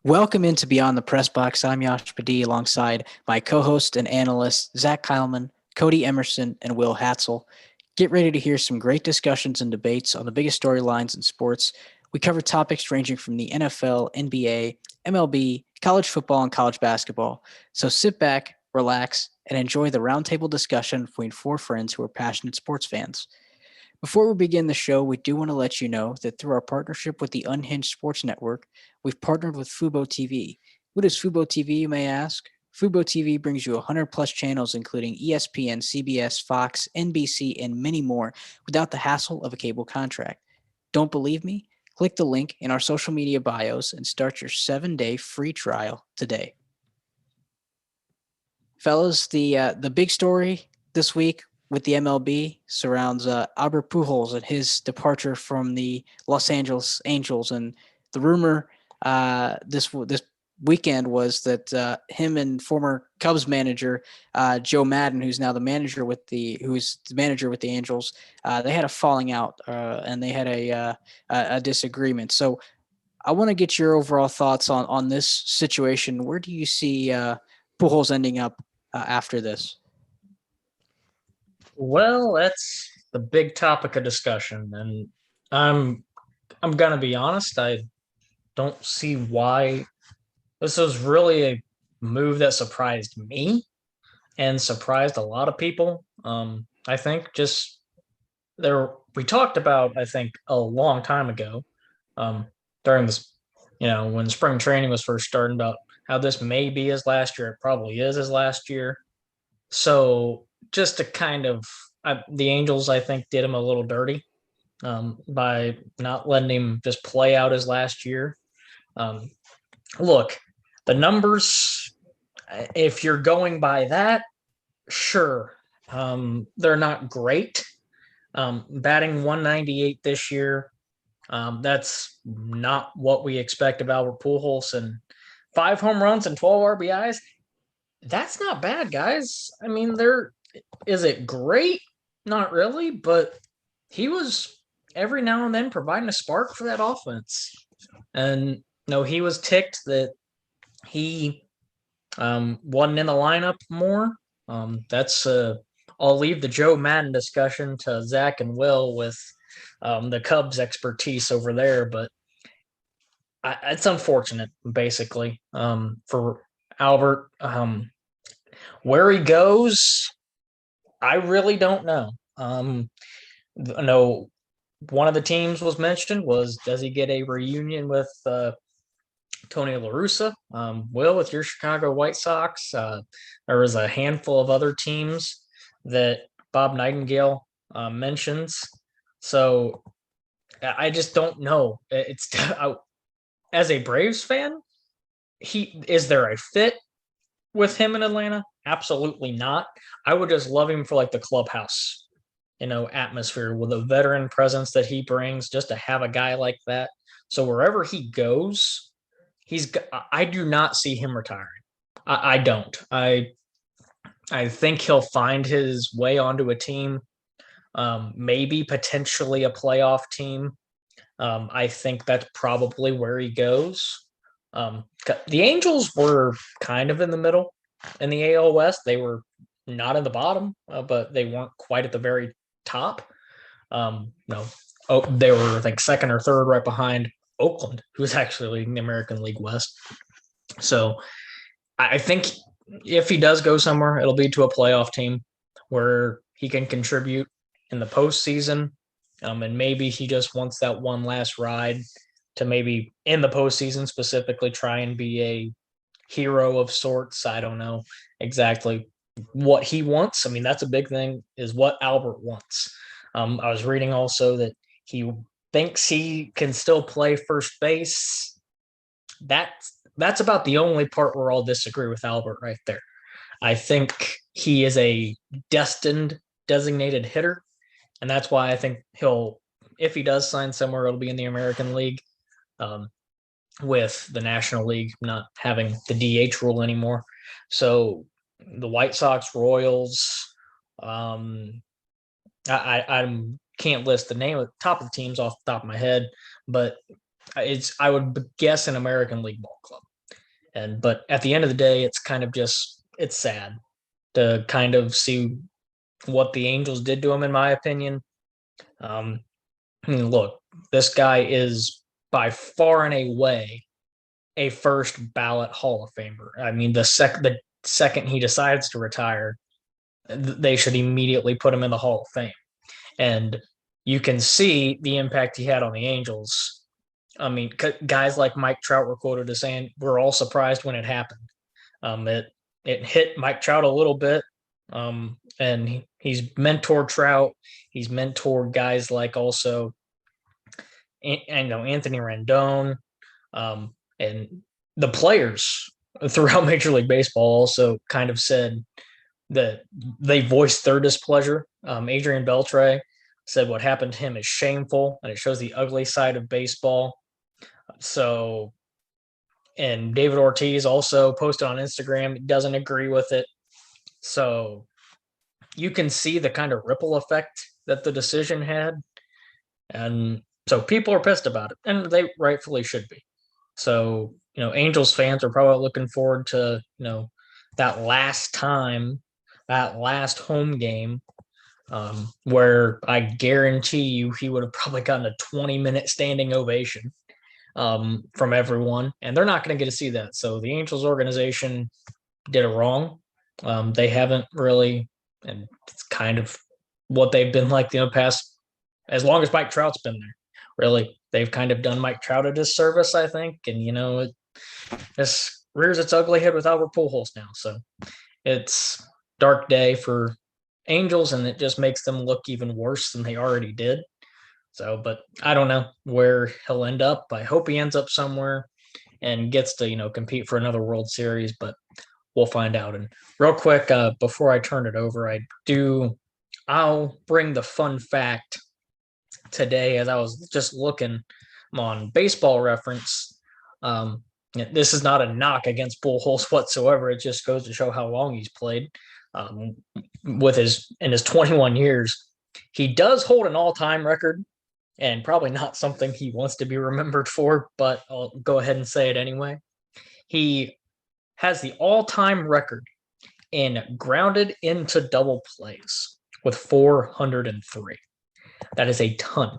Welcome into Beyond the Press Box. I'm Yash alongside my co-host and analyst, Zach Kyleman, Cody Emerson, and Will Hatzel. Get ready to hear some great discussions and debates on the biggest storylines in sports. We cover topics ranging from the NFL, NBA, MLB, college football, and college basketball. So sit back, relax, and enjoy the roundtable discussion between four friends who are passionate sports fans. Before we begin the show, we do want to let you know that through our partnership with the Unhinged Sports Network, we've partnered with Fubo TV. What is Fubo TV, you may ask? Fubo TV brings you 100 plus channels, including ESPN, CBS, Fox, NBC, and many more, without the hassle of a cable contract. Don't believe me? Click the link in our social media bios and start your 7-day free trial today. Fellas, the big story this week with the MLB surrounds Albert Pujols and his departure from the Los Angeles Angels. And the rumor this weekend was that him and former Cubs manager Joe Madden, who's now the manager with the Angels, they had a falling out and they had a disagreement. So I want to get your overall thoughts on this situation. Where do you see Pujols ending up after this? Well, that's the big topic of discussion, and I'm gonna be honest. I don't see why this was really a move that surprised me and surprised a lot of people. I think just there we talked about I think a long time ago, um, during this, when spring training was first starting, about how this may be his last year. It probably is his last year. So just to kind of, the Angels, I think, did him a little dirty by not letting him just play out his last year. Um, Look, the numbers, if you're going by that, sure, they're not great. Batting 198 this year, that's not what we expect of Albert Pujols. And 5 home runs and 12 RBIs, that's not bad, guys. I mean, is it great? Not really, but he was every now and then providing a spark for that offense. And no, he was ticked that he wasn't in the lineup more. That's I'll leave the Joe Madden discussion to Zach and Will with the Cubs expertise over there, but it's unfortunate, basically, for Albert. Where he goes, I really don't know. No, one of the teams was mentioned was, does he get a reunion with Tony La Russa? Will, with your Chicago White Sox, there was a handful of other teams that Bob Nightingale mentions. So I just don't know. It's as a Braves fan, is there a fit with him in Atlanta? Absolutely not. I would just love him for like the clubhouse, atmosphere with a veteran presence that he brings, just to have a guy like that. So wherever he goes, I do not see him retiring. I don't. I think he'll find his way onto a team, maybe potentially a playoff team. I think that's probably where he goes. The Angels were kind of in the middle in the AL West. They were not in the bottom, but they weren't quite at the very top. No, they were, I think, second or third, right behind Oakland, who's actually in the American League West. So I think if he does go somewhere, it'll be to a playoff team where he can contribute in the postseason. And maybe he just wants that one last ride to, maybe in the postseason specifically, try and be a hero of sorts. I don't know exactly what he wants. I mean, that's a big thing, is what Albert wants. I was reading also that he thinks he can still play first base. That's about the only part where I'll disagree with Albert right there. I think he is a destined designated hitter, and that's why I think if he does sign somewhere, it'll be in the American League, with the National League not having the DH rule anymore. So the White Sox, Royals, I can't list the name of the top of the teams off the top of my head, but I would guess an American League ball club. But at the end of the day, it's kind of it's sad to kind of see what the Angels did to him, in my opinion. Um, I mean, look, this guy is by far and away a first ballot Hall of Famer. I mean, the second he decides to retire, they should immediately put him in the Hall of Fame. And you can see the impact he had on the Angels. I mean, guys like Mike Trout were quoted as saying, "We're all surprised when it happened." It hit Mike Trout a little bit, and he's mentored Trout. He's mentored guys like also, Anthony Rendon, and the players throughout Major League Baseball also kind of said that they voiced their displeasure. Adrian Beltre said what happened to him is shameful and it shows the ugly side of baseball. So, and David Ortiz also posted on Instagram, doesn't agree with it. So you can see the kind of ripple effect that the decision had. And so people are pissed about it, and they rightfully should be. So, Angels fans are probably looking forward to, that last time, that last home game, where I guarantee you he would have probably gotten a 20-minute standing ovation from everyone, and they're not going to get to see that. So the Angels organization did it wrong. They haven't really, and it's kind of what they've been like the past, as long as Mike Trout's been there. Really, they've kind of done Mike Trout a disservice, I think, and this rears its ugly head with Albert Pujols now. So it's dark day for Angels, and it just makes them look even worse than they already did. So, but I don't know where he'll end up. I hope he ends up somewhere and gets to, compete for another World Series, but we'll find out. And real quick, before I turn it over, I'll bring the fun fact today as I was just looking on Baseball Reference. This is not a knock against Pujols whatsoever. It just goes to show how long he's played. In his 21 years, he does hold an all-time record, and probably not something he wants to be remembered for, but I'll go ahead and say it anyway. He has the all-time record in grounded into double plays with 403. That is a ton.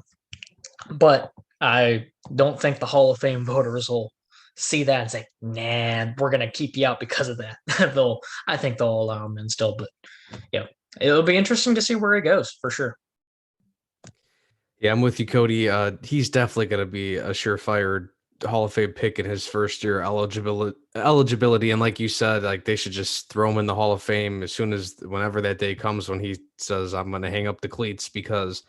But I don't think the Hall of Fame voters will see that and say, "Nah, we're gonna keep you out because of that." I think they'll allow him in still, but yeah, it'll be interesting to see where he goes for sure. Yeah, I'm with you, Cody. He's definitely going to be a surefire Hall of Fame pick in his first year eligibility. And like you said, like they should just throw him in the Hall of Fame whenever that day comes when he says, "I'm going to hang up the cleats," because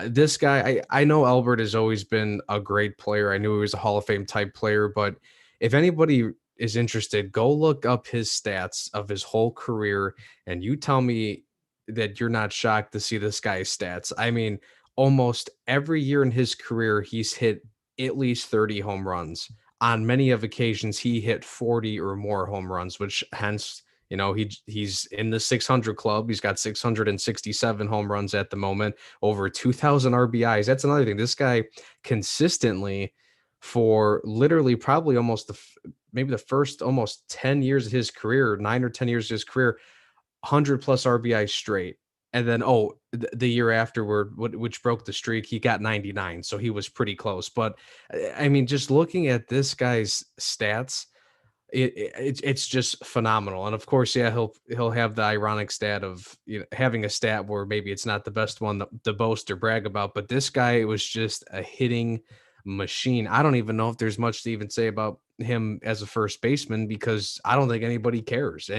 this guy, I know Albert has always been a great player. I knew he was a Hall of Fame type player, but if anybody is interested, go look up his stats of his whole career, and you tell me that you're not shocked to see this guy's stats. I mean, almost every year in his career, he's hit at least 30 home runs. On many of occasions, he hit 40 or more home runs, which hence, he's in the 600 club. He's got 667 home runs at the moment, over 2,000 RBIs. That's another thing. This guy consistently for literally probably maybe the first almost 10 years of his career, 9 or 10 years of his career, 100 plus RBI straight. And then, the year afterward, which broke the streak, he got 99. So he was pretty close. But I mean, just looking at this guy's stats, it's just phenomenal. And of course, yeah, he'll have the ironic stat of having a stat where maybe it's not the best one to boast or brag about. But this guy was just a hitting machine. I don't even know if there's much to even say about him as a first baseman because I don't think anybody cares.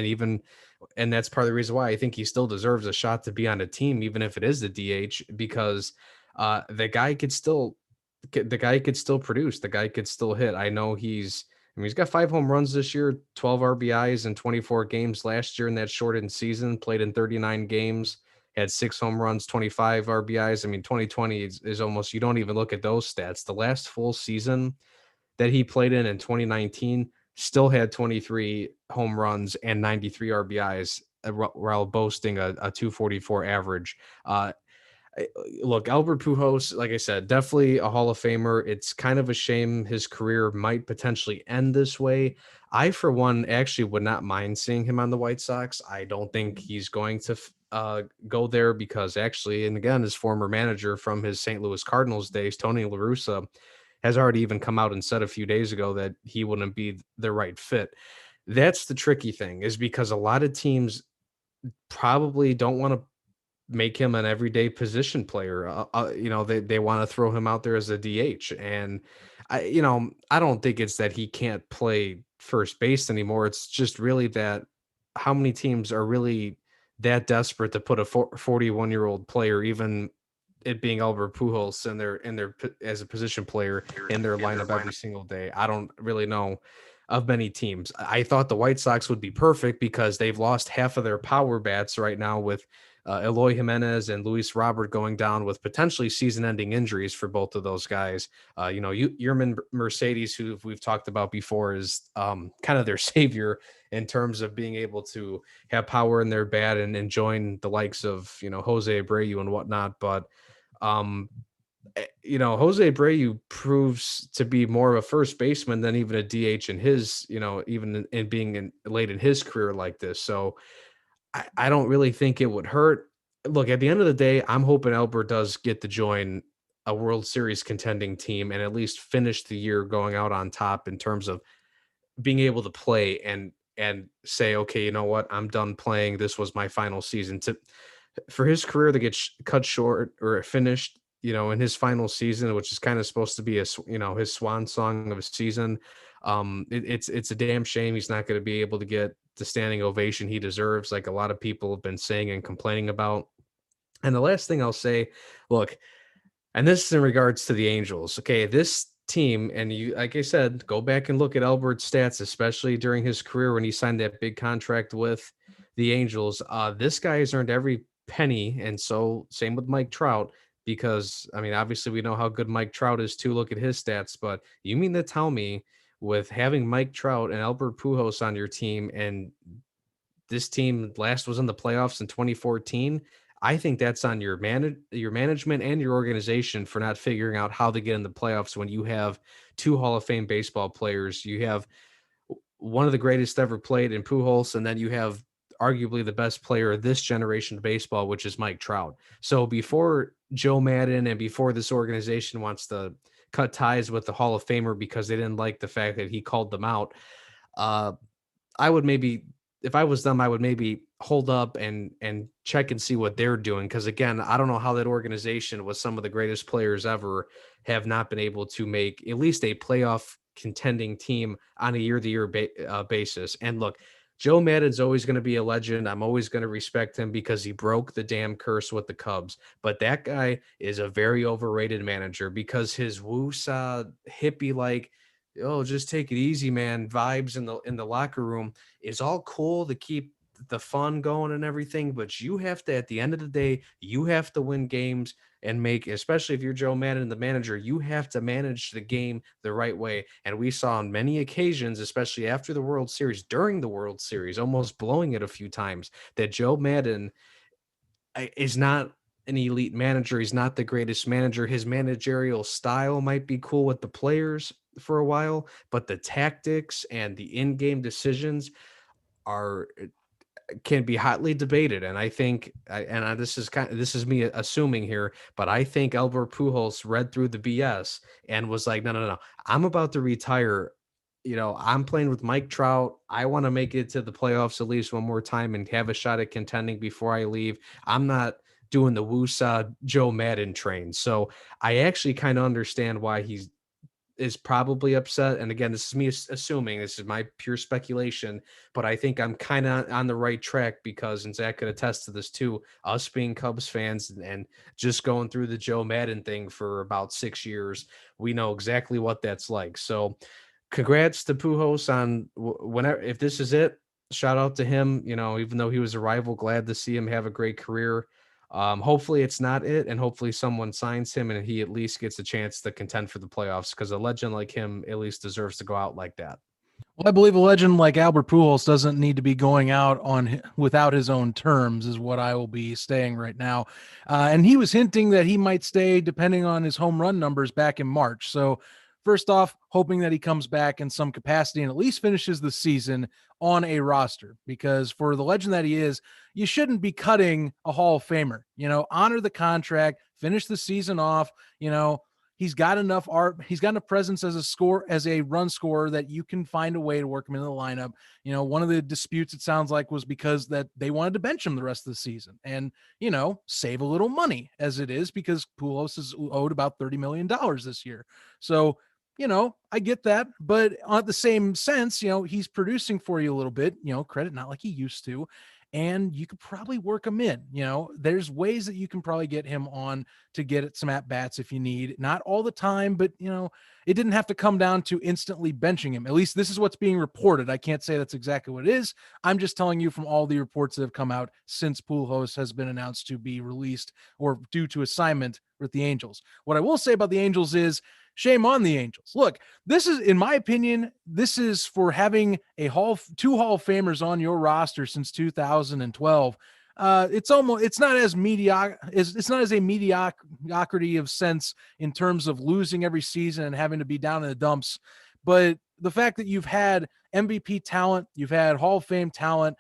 And that's part of the reason why I think he still deserves a shot to be on a team, even if it is the DH, because the guy could still produce. The guy could still hit. He's got 5 home runs this year, 12 RBIs in 24 games last year in that shortened season, played in 39 games, had 6 home runs, 25 RBIs. I mean, 2020 is almost, you don't even look at those stats. The last full season that he played in 2019 still had 23 home runs and 93 RBIs while boasting a 244 average. Look, Albert Pujols, like I said, definitely a Hall of Famer. It's kind of a shame his career might potentially end this way. I, for one, actually would not mind seeing him on the White Sox. I don't think he's going to go there because actually, and again, his former manager from his St. Louis Cardinals days, Tony La Russa, has already even come out and said a few days ago that he wouldn't be the right fit. That's the tricky thing, is because a lot of teams probably don't want to make him an everyday position player. They want to throw him out there as a DH. And I don't think it's that he can't play first base anymore. It's just really that how many teams are really that desperate to put a 41-year-old player, even it being Albert Pujols as a position player in their lineup every single day. I don't really know of many teams. I thought the White Sox would be perfect because they've lost half of their power bats right now with Eloy Jimenez and Luis Robert going down with potentially season-ending injuries for both of those guys. Yerman Mercedes, who we've talked about before, is kind of their savior in terms of being able to have power in their bat and join the likes of Jose Abreu and whatnot. But Jose Abreu proves to be more of a first baseman than even a DH in his, even in being late in his career like this. So I don't really think it would hurt. Look, at the end of the day, I'm hoping Albert does get to join a World Series contending team and at least finish the year going out on top in terms of being able to play and say, okay, you know what, I'm done playing. This was my final season. For his career to get cut short or finished, in his final season, which is kind of supposed to be his swan song of a season. It's a damn shame he's not going to be able to get the standing ovation he deserves, like a lot of people have been saying and complaining about. And the last thing I'll say, look, and this is in regards to the Angels. Okay, this team, and you, like I said, go back and look at Albert's stats, especially during his career when he signed that big contract with the Angels. This guy has earned every penny, and so same with Mike Trout. Because I mean, obviously, we know how good Mike Trout is too. Look at his stats, but you mean to tell me, with having Mike Trout and Albert Pujols on your team, and this team last was in the playoffs in 2014. I think that's on your management and your organization for not figuring out how to get in the playoffs when you have two Hall of Fame baseball players. You have one of the greatest ever played in Pujols, and then you have arguably the best player of this generation of baseball, which is Mike Trout. So before Joe Madden and before this organization wants to cut ties with the Hall of Famer because they didn't like the fact that he called them out, uh, I would maybe, if I was them, I would maybe hold up and check and see what they're doing. Because again, I don't know how that organization with some of the greatest players ever have not been able to make at least a playoff contending team on a year-to-year basis. And look, Joe Madden's always going to be a legend. I'm always going to respect him because he broke the damn curse with the Cubs. But that guy is a very overrated manager because his woosah hippie like, oh, just take it easy, man, vibes in the locker room is all cool to keep the fun going and everything, but you have to, at the end of the day, you have to win games and make, especially if you're Joe Madden, the manager, you have to manage the game the right way. And we saw on many occasions, especially after the World Series, during the World Series, almost blowing it a few times, that Joe Madden is not an elite manager. He's not the greatest manager. His managerial style might be cool with the players for a while, but the tactics and the in-game decisions are can be hotly debated. And I think, this is me assuming here, but I think Albert Pujols read through the BS and was like, no, I'm about to retire. I'm playing with Mike Trout. I want to make it to the playoffs at least one more time and have a shot at contending before I leave. I'm not doing the woosah Joe Madden train. So I actually kind of understand why he's is probably upset. And again, this is me assuming, this is my pure speculation, but I think I'm kind of on the right track because, and Zach could attest to this too, us being Cubs fans and just going through the Joe Madden thing for about 6 years, we know exactly what that's like. So congrats to Pujols on whenever, if this is it, shout out to him, even though he was a rival, glad to see him have a great career. Hopefully it's not it, and hopefully someone signs him and he at least gets a chance to contend for the playoffs because a legend like him at least deserves to go out like that. Well, I believe a legend like Albert Pujols doesn't need to be going out without his own terms, is what I will be staying right now. And he was hinting that he might stay depending on his home run numbers back in March. So, first off, hoping that he comes back in some capacity and at least finishes the season on a roster, because for the legend that he is, you shouldn't be cutting a Hall of Famer. Honor the contract, finish the season off. He's got enough art. He's got enough presence as a run scorer that you can find a way to work him into the lineup. One of the disputes, it sounds like, was because that they wanted to bench him the rest of the season and, save a little money as it is, because Pujols is owed about $30 million this year. So, I get that, but at the same sense, he's producing for you a little bit, credit, not like he used to. And you could probably work him in. There's ways that you can probably get him on to get at some at bats if you need. Not all the time, but it didn't have to come down to instantly benching him. At least this is what's being reported. I can't say that's exactly what it is. I'm just telling you from all the reports that have come out since Pujols has been announced to be released or due to assignment with the Angels. What I will say about the Angels is, shame on the Angels. Look, this is, in my opinion, this is for having two Hall of Famers on your roster since 2012. It's not as a mediocrity of sense in terms of losing every season and having to be down in the dumps. But the fact that you've had MVP talent, you've had Hall of Fame talent,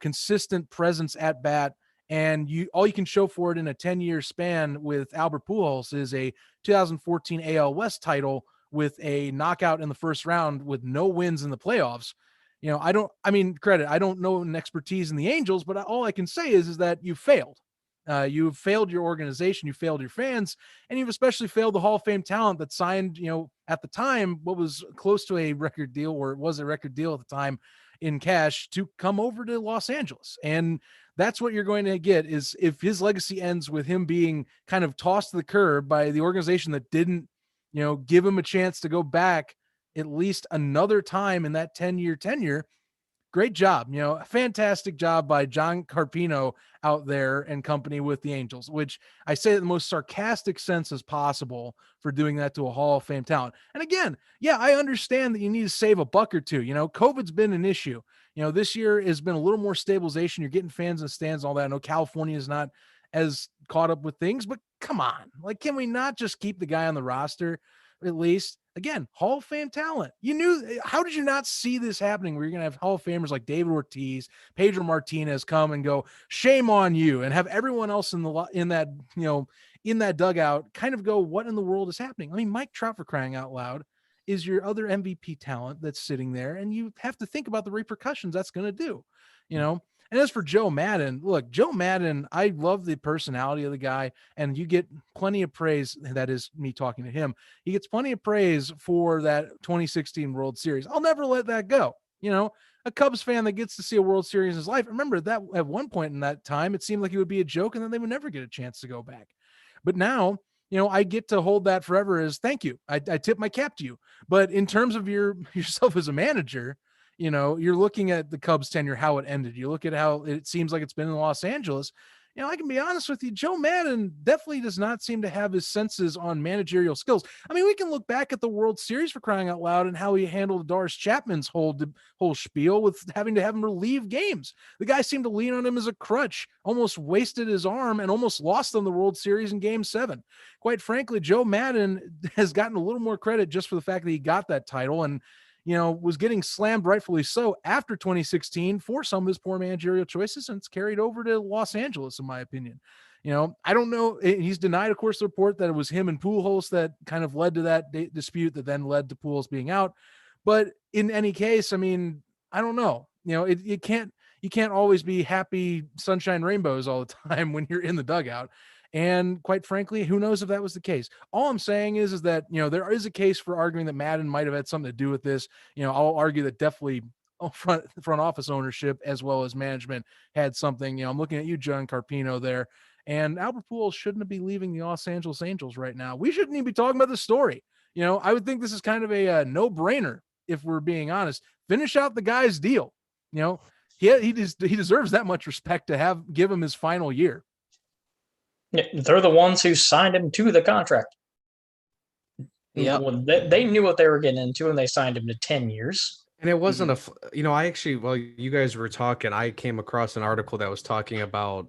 consistent presence at bat, and all you can show for it in a 10-year span with Albert Pujols is a 2014 AL West title with a knockout in the first round with no wins in the playoffs. I don't know an expertise in the Angels, but all I can say is that you failed. You've failed your organization, you failed your fans, and you've especially failed the Hall of Fame talent that signed, at the time, what was close to a record deal, or it was a record deal at the time in cash, to come over to Los Angeles. And that's what you're going to get, is if his legacy ends with him being kind of tossed to the curb by the organization that didn't, give him a chance to go back at least another time in that 10-year tenure. Great job. Fantastic job by John Carpino out there and company with the Angels, which I say in the most sarcastic sense as possible for doing that to a Hall of Fame talent. And again, yeah, I understand that you need to save a buck or two. COVID's been an issue. This year has been a little more stabilization. You're getting fans in the stands, all that. I know California is not as caught up with things, but come on. Can we not just keep the guy on the roster at least? Again, Hall of Fame talent. How did you not see this happening where you're going to have Hall of Famers like David Ortiz, Pedro Martinez come and go, shame on you, and have everyone else in that dugout kind of go, what in the world is happening? I mean, Mike Trout, for crying out loud, is your other MVP talent that's sitting there, and you have to think about the repercussions that's going to do, And as for Joe Maddon, look, Joe Maddon, I love the personality of the guy, and you get plenty of praise. That is me talking to him. He gets plenty of praise for that 2016 World Series. I'll never let that go. A Cubs fan that gets to see a World Series in his life. Remember that at one point in that time, it seemed like it would be a joke, and then they would never get a chance to go back. But now, I get to hold that forever as thank you. I tip my cap to you. But in terms of yourself as a manager, you're looking at the Cubs tenure, how it ended. You look at how it seems like it's been in Los Angeles. I can be honest with you, Joe Maddon definitely does not seem to have his senses on managerial skills. I mean, we can look back at the World Series, for crying out loud, and how he handled Doris Chapman's whole spiel with having to have him relieve games. The guy seemed to lean on him as a crutch, almost wasted his arm, and almost lost them the World Series in Game 7. Quite frankly, Joe Maddon has gotten a little more credit just for the fact that he got that title and was getting slammed, rightfully so, after 2016 for some of his poor managerial choices, and it's carried over to Los Angeles, in my opinion. I don't know. He's denied, of course, the report that it was him and Pujols that kind of led to that dispute that then led to Pujols being out. But in any case, I mean, I don't know. You can't always be happy, sunshine, rainbows all the time when you're in the dugout. And quite frankly, who knows if that was the case? All I'm saying is that, there is a case for arguing that Maddon might have had something to do with this. I'll argue that definitely front office ownership as well as management had something. I'm looking at you, John Carpino, there. And Albert Pujols shouldn't be leaving the Los Angeles Angels right now. We shouldn't even be talking about the story. I would think this is kind of a no-brainer, if we're being honest. Finish out the guy's deal. He deserves that much respect to give him his final year. Yeah, they're the ones who signed him to the contract. Yeah, They knew what they were getting into, and they signed him to 10 years. And it wasn't I actually, while you guys were talking, I came across an article that was talking about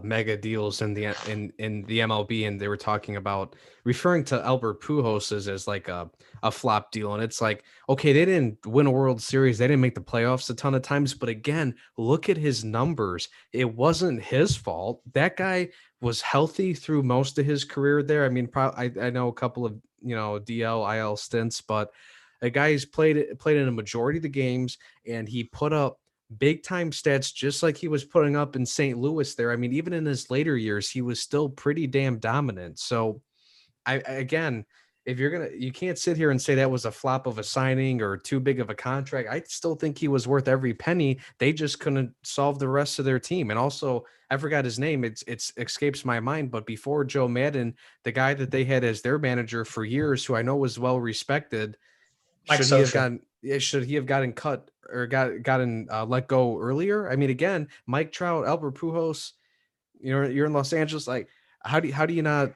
mega deals in the MLB, and they were talking about referring to Albert Pujols as like a flop deal. And it's like, okay, they didn't win a World Series, they didn't make the playoffs a ton of times, but again, look at his numbers. It wasn't his fault. That guy was healthy through most of his career there. I mean, I know a couple of DL IL stints, but a guy who's played in a majority of the games, and he put up big time stats just like he was putting up in St. Louis there. I mean, even in his later years, he was still pretty damn dominant. So again, if you can't sit here and say that was a flop of a signing or too big of a contract. I still think he was worth every penny. They just couldn't solve the rest of their team. And also, I forgot his name. It's escapes my mind. But before Joe Madden, the guy that they had as their manager for years, who I know was well respected, Mike should he have gotten cut or gotten let go earlier? I mean, again, Mike Trout, Albert Pujols, you're in Los Angeles. Like, how do you not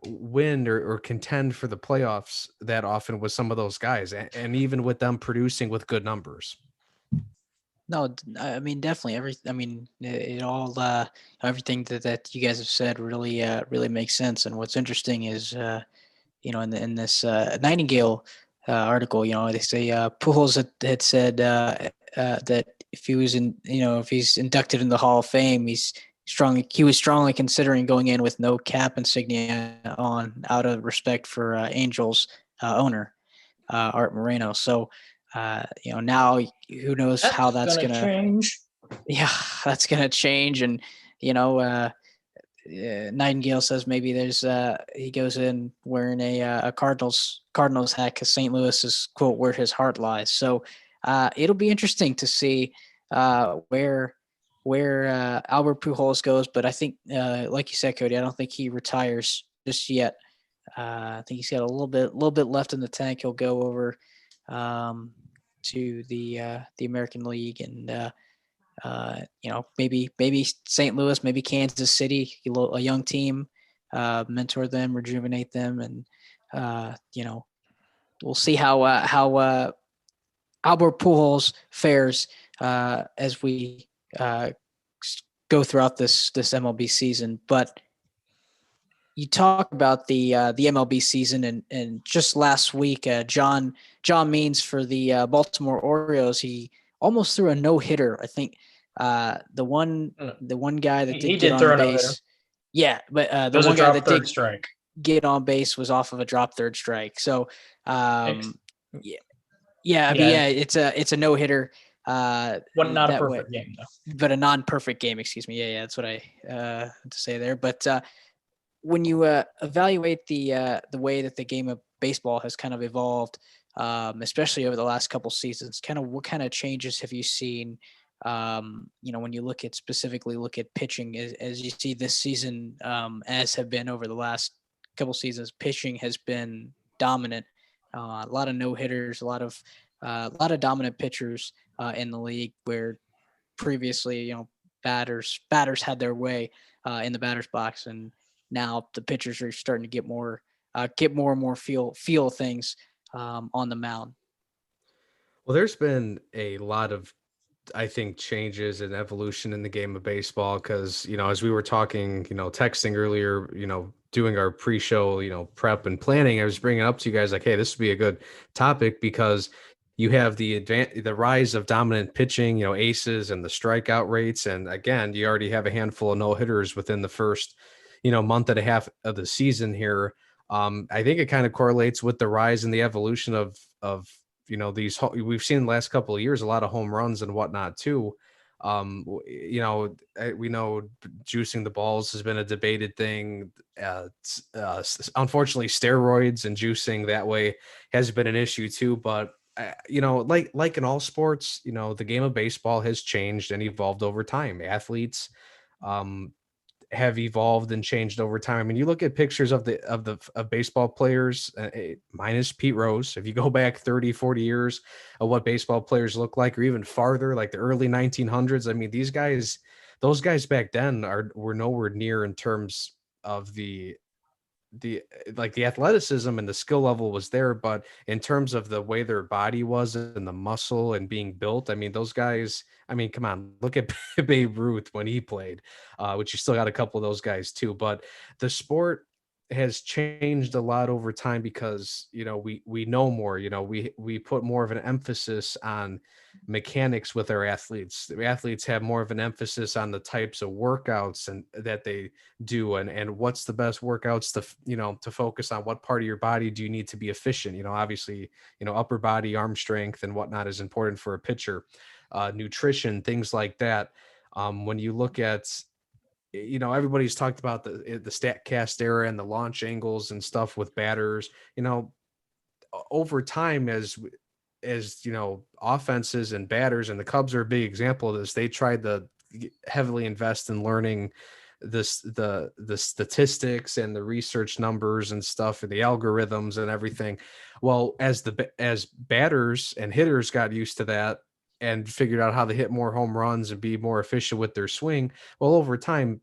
win or contend for the playoffs that often with some of those guys, and even with them producing with good numbers? No, I mean definitely it all everything that you guys have said really makes sense. And what's interesting is in this Nightingale article, they say Pujols had said that if he's inducted in the Hall of Fame, he was strongly considering going in with no cap insignia on, out of respect for Angels owner Art Moreno. So now who knows how that's gonna change. Yeah, that's gonna change. And Nightingale says maybe there's he goes in wearing a Cardinals hat because St. Louis is, quote, where his heart lies. So it'll be interesting to see where Albert Pujols goes. But I think, like you said, Cody, I don't think he retires just yet. I think he's got a little bit left in the tank. He'll go over to the American League, and maybe St. Louis, maybe Kansas City, a young team, mentor them, rejuvenate them, and we'll see how Albert Pujols fares as we go throughout this MLB season. But you talk about the MLB season, and just last week, John Means for the Baltimore Orioles, he almost threw a no-hitter. I think the one guy that did get on base, yeah, but the one guy that did get on base was off of a drop third strike. So it's a no-hitter. Not a perfect game though, but a non-perfect game. Excuse me. Yeah, that's what I had to say there. But when you evaluate the way that the game of baseball has kind of evolved, especially over the last couple seasons, what kind of changes have you seen? When you specifically look at pitching, as you see this season, as have been over the last couple seasons, pitching has been dominant. A lot of no hitters, a lot of dominant pitchers in the league, where previously, batters had their way in the batter's box, and now the pitchers are starting to get more and more feel things on the mound. Well, there's been a lot of, I think, changes and evolution in the game of baseball because, as we were talking, texting earlier, doing our pre-show, prep and planning, I was bringing up to you guys like, hey, this would be a good topic because you have the rise of dominant pitching, aces and the strikeout rates. And again, you already have a handful of no-hitters within the first, month and a half of the season here. I think it kind of correlates with the rise and the evolution of these, we've seen the last couple of years, a lot of home runs and whatnot too. We know juicing the balls has been a debated thing. Unfortunately, steroids and juicing that way has been an issue too. But like in all sports, the game of baseball has changed and evolved over time. Athletes have evolved and changed over time. I mean, you look at pictures of baseball players, minus Pete Rose. If you go back 30, 40 years of what baseball players look like, or even farther, like the early 1900s, I mean, those guys back then were nowhere near in terms of the the athleticism and the skill level was there, but in terms of the way their body was and the muscle and being built, I mean, those guys, I mean, come on, look at Babe Ruth when he played, which you still got a couple of those guys too. But the sport has changed a lot over time because, you know, we know more, you know, we put more of an emphasis on mechanics with our athletes. The athletes have more of an emphasis on the types of workouts and that they do, and what's the best workouts to, you know, to focus on. What part of your body do you need to be efficient? You know, obviously, you know, upper body, arm strength and whatnot is important for a pitcher. Nutrition, things like that. When you look at, you know, everybody's talked about the StatCast era and the launch angles and stuff with batters, you know, over time, as you know, offenses and batters, and the Cubs are a big example of this, they tried to heavily invest in learning the statistics and the research numbers and stuff and the algorithms and everything. Well, as batters and hitters got used to that and figured out how to hit more home runs and be more efficient with their swing, well, over time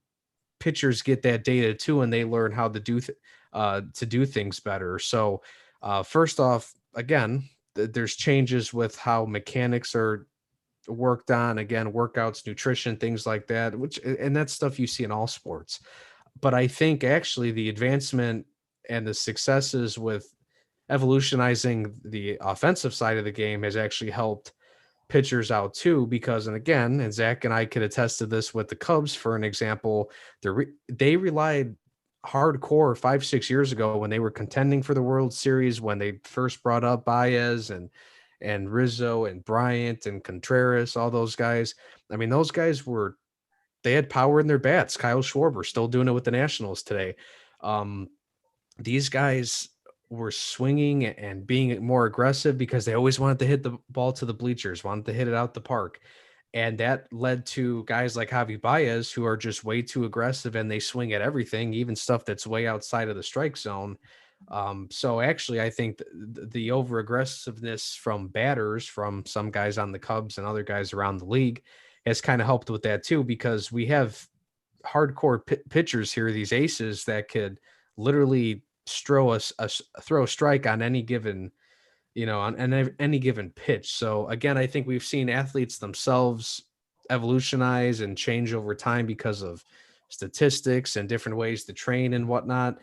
pitchers get that data too, and they learn how to do things better. So first off, again, there's changes with how mechanics are worked on, again, workouts, nutrition, things like that, and that's stuff you see in all sports. But I think actually the advancement and the successes with evolutionizing the offensive side of the game has actually helped pitchers out too, because, and again, and Zach and I could attest to this with the Cubs, for an example, they relied hardcore 5-6 years ago when they were contending for the World Series, when they first brought up Baez and Rizzo and Bryant and Contreras, all those guys. I mean, those guys they had power in their bats. Kyle Schwarber still doing it with the Nationals today. These guys were swinging and being more aggressive because they always wanted to hit the ball to the bleachers, wanted to hit it out the park. And that led to guys like Javi Baez, who are just way too aggressive and they swing at everything, even stuff that's way outside of the strike zone. So actually, I think the over aggressiveness from batters, from some guys on the Cubs and other guys around the league, has kind of helped with that too, because we have hardcore pitchers here, these aces that could literally throw a strike on any given, you know, on any given pitch. So again, I think we've seen athletes themselves evolutionize and change over time because of statistics and different ways to train and whatnot.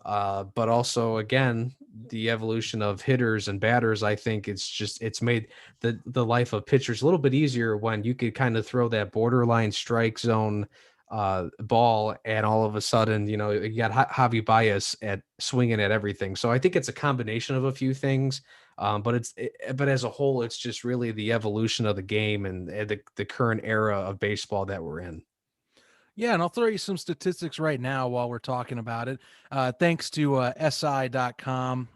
But also, again, the evolution of hitters and batters, I think it's made the life of pitchers a little bit easier when you could kind of throw that borderline strike zone ball, and all of a sudden, you know, you got Javi Baez at swinging at everything. So I think it's a combination of a few things, but but as a whole, it's just really the evolution of the game and the current era of baseball that we're in. Yeah, and I'll throw you some statistics right now while we're talking about it. Thanks to SI.com.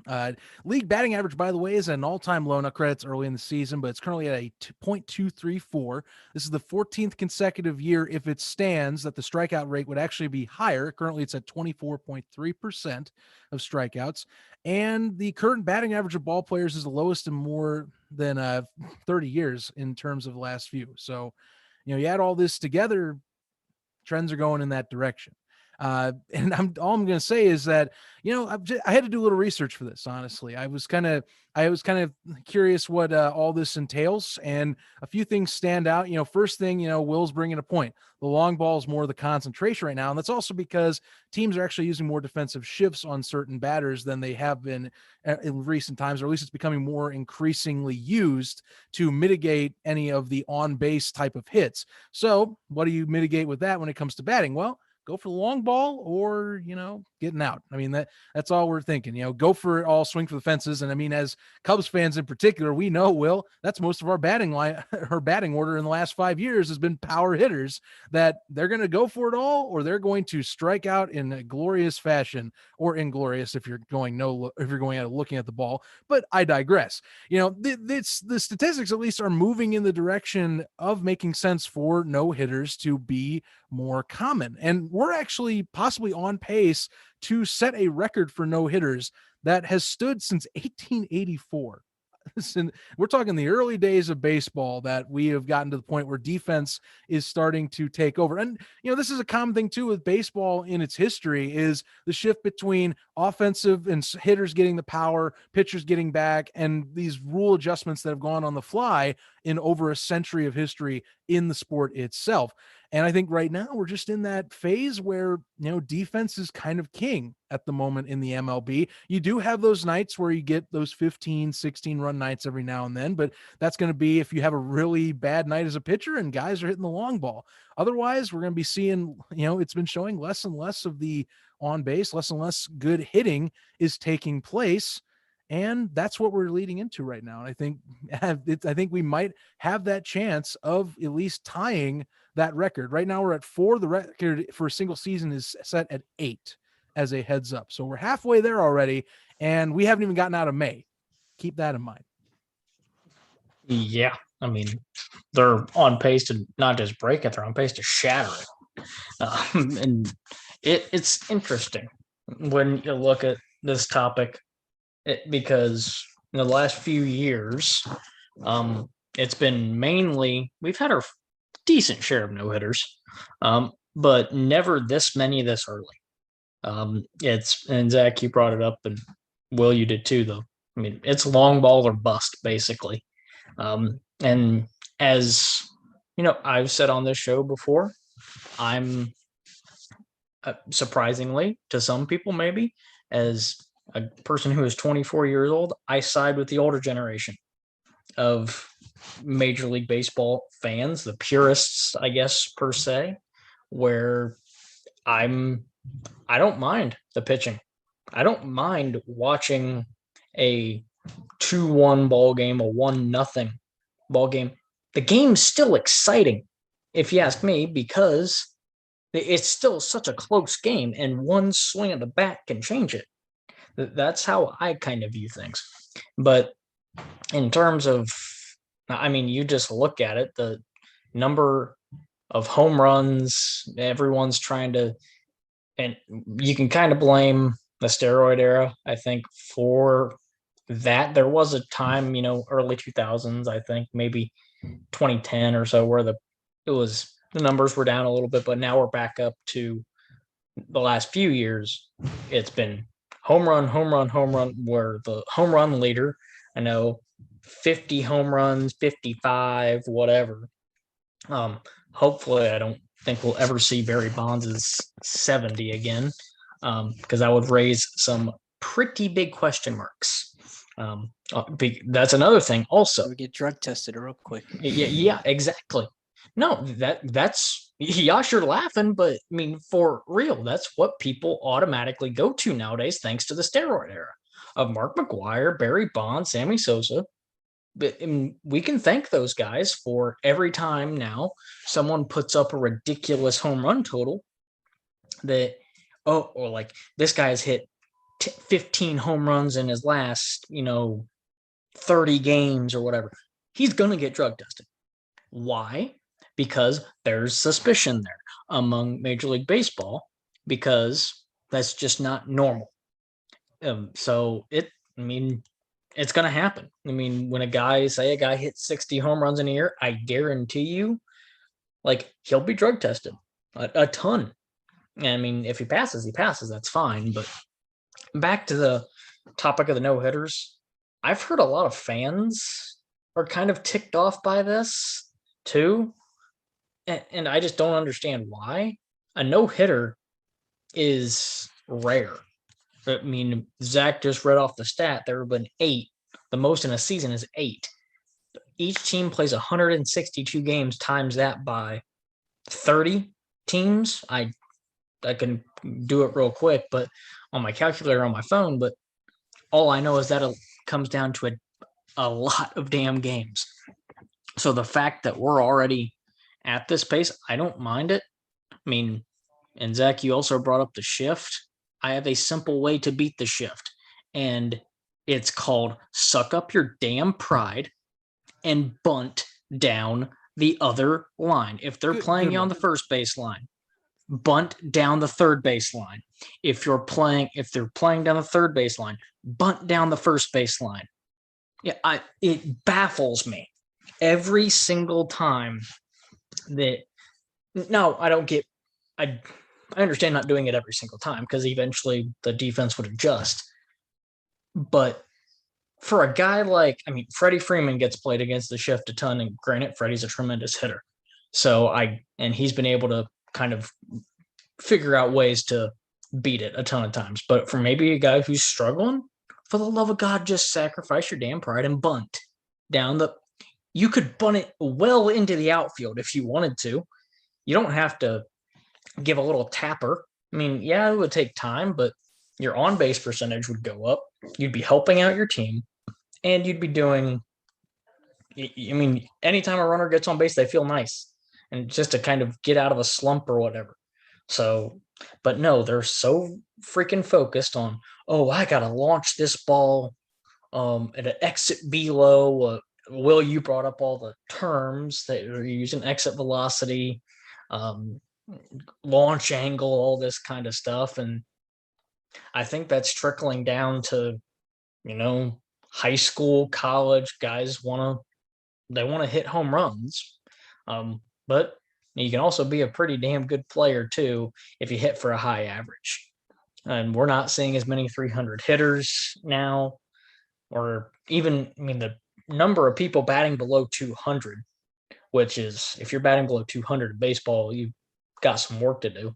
League batting average, by the way, is at an all-time low. Now, credits early in the season, but it's currently at a 0.234. This is the 14th consecutive year, if it stands, that the strikeout rate would actually be higher. Currently, it's at 24.3% of strikeouts. And the current batting average of ball players is the lowest in more than 30 years in terms of the last few. So, you know, you add all this together, trends are going in that direction. And all I'm going to say is that, you know, I had to do a little research for this. Honestly, I was kind of curious what all this entails, and a few things stand out. You know, first thing, you know, Will's bringing a point. The long ball is more the concentration right now, and that's also because teams are actually using more defensive shifts on certain batters than they have been in recent times, or at least it's becoming more increasingly used to mitigate any of the on-base type of hits. So, what do you mitigate with that when it comes to batting? Well, go for the long ball, or, you know, getting out. I mean, that's all we're thinking, you know, go for it all, swing for the fences. And I mean, as Cubs fans in particular, we know, Will, that's most of our batting order in the last 5 years has been power hitters, that they're going to go for it all, or they're going to strike out in a glorious fashion, or inglorious if you're going out looking at the ball. But I digress. You know, the statistics at least are moving in the direction of making sense for no hitters to be more common. And we're actually possibly on pace to set a record for no hitters that has stood since 1884. we're talking the early days of baseball that we have gotten to the point where defense is starting to take over. And, this is a common thing too with baseball in its history, is the shift between offensive and hitters getting the power, pitchers getting back, and these rule adjustments that have gone on the fly in over a century of history in the sport itself. And I think right now we're just in that phase where, defense is kind of king at the moment in the MLB. You do have those nights where you get those 15, 16 run nights every now and then, but that's going to be if you have a really bad night as a pitcher and guys are hitting the long ball. Otherwise, we're going to be seeing, it's been showing less and less of the on base, less and less good hitting is taking place. And that's what we're leading into right now. And I think we might have that chance of at least tying that record. Right now we're at 4. The record for a single season is set at 8 as a heads up. So we're halfway there already, and we haven't even gotten out of May. Keep that in mind. Yeah. I mean, they're on pace to not just break it, they're on pace to shatter it. And it's interesting when you look at this topic, because in the last few years, it's been mainly, we've had our decent share of no-hitters, but never this many this early. And Zach, you brought it up, and Will, you did too, though. I mean, it's long ball or bust, basically. And as I've said on this show before, I'm surprisingly to some people, maybe, as a person who is 24 years old, I side with the older generation of Major League Baseball fans, the purists, I guess, per se, where I don't mind the pitching. I don't mind watching a 2-1 ball game, a 1-0 ball game. The game's still exciting, if you ask me, because it's still such a close game, and one swing of the bat can change it. That's how I kind of view things. But in terms of, I mean, you just look at it, the number of home runs, everyone's trying to, and you can kind of blame the steroid era, I think, for that. There was a time, early 2000s, I think, maybe 2010 or so, where the numbers were down a little bit, but now we're back up to the last few years. It's been home run, where the home run leader, I know 50 home runs, 55, whatever. Hopefully I don't think we'll ever see Barry Bonds' 70 again, because that would raise some pretty big question marks. That's another thing also. We get drug tested real quick. Yeah, exactly. No, that's Yash, you're laughing, but I mean, for real, that's what people automatically go to nowadays, thanks to the steroid era of Mark McGwire, Barry Bonds, Sammy Sosa. But we can thank those guys for every time now someone puts up a ridiculous home run total that, or like this guy's hit 15 home runs in his last, 30 games or whatever. He's going to get drug tested. Why? Because there's suspicion there among Major League Baseball, because that's just not normal. So it's going to happen. I mean, when a guy hits 60 home runs in a year, I guarantee you, he'll be drug tested a ton. And I mean, if he passes, that's fine. But back to the topic of the no-hitters, I've heard a lot of fans are kind of ticked off by this too. And I just don't understand why. A no-hitter is rare. I mean, Zach just read off the stat. There have been 8. The most in a season is 8. Each team plays 162 games, times that by 30 teams. I can do it real quick, but on my calculator on my phone. But all I know is that it comes down to a lot of damn games. So the fact that we're already at this pace, I don't mind it. I mean, and Zach, you also brought up the shift. I have a simple way to beat the shift, and it's called suck up your damn pride and bunt down the other line. If they're playing you on the first base line, bunt down the third base line. If they're playing down the third base line, bunt down the first base line. Yeah, it baffles me every single time that. No, I don't get. I understand not doing it every single time because eventually the defense would adjust. But for a guy like, I mean, Freddie Freeman gets played against the shift a ton, and granted, Freddie's a tremendous hitter. And he's been able to kind of figure out ways to beat it a ton of times. But for maybe a guy who's struggling, for the love of God, just sacrifice your damn pride and bunt down the. You could bunt it well into the outfield if you wanted to. You don't have to give a little tapper. I mean, yeah, it would take time, but your on base percentage would go up. You'd be helping out your team, and you'd be doing. I mean, anytime a runner gets on base, they feel nice, and just to kind of get out of a slump or whatever. So, but no, they're so freaking focused on, oh, I gotta launch this ball at an exit below. Will, you brought up all the terms that you're using: exit velocity, um, launch angle, all this kind of stuff. And I think that's trickling down to, high school, college guys they want to hit home runs. But you can also be a pretty damn good player too if you hit for a high average. And we're not seeing as many 300 hitters now, or even, I mean, the number of people batting below 200, which is, if you're batting below 200 in baseball, you've got some work to do,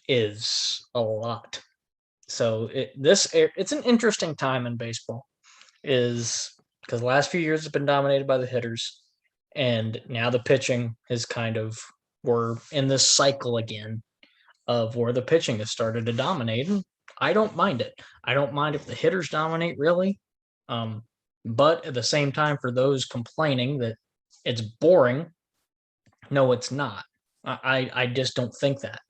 is a lot. So it's an interesting time in baseball, is because the last few years have been dominated by the hitters, and now the pitching is we're in this cycle again of where the pitching has started to dominate. And I don't mind it. I don't mind if the hitters dominate, really. But at the same time, for those complaining that it's boring, no, it's not. I just don't think that.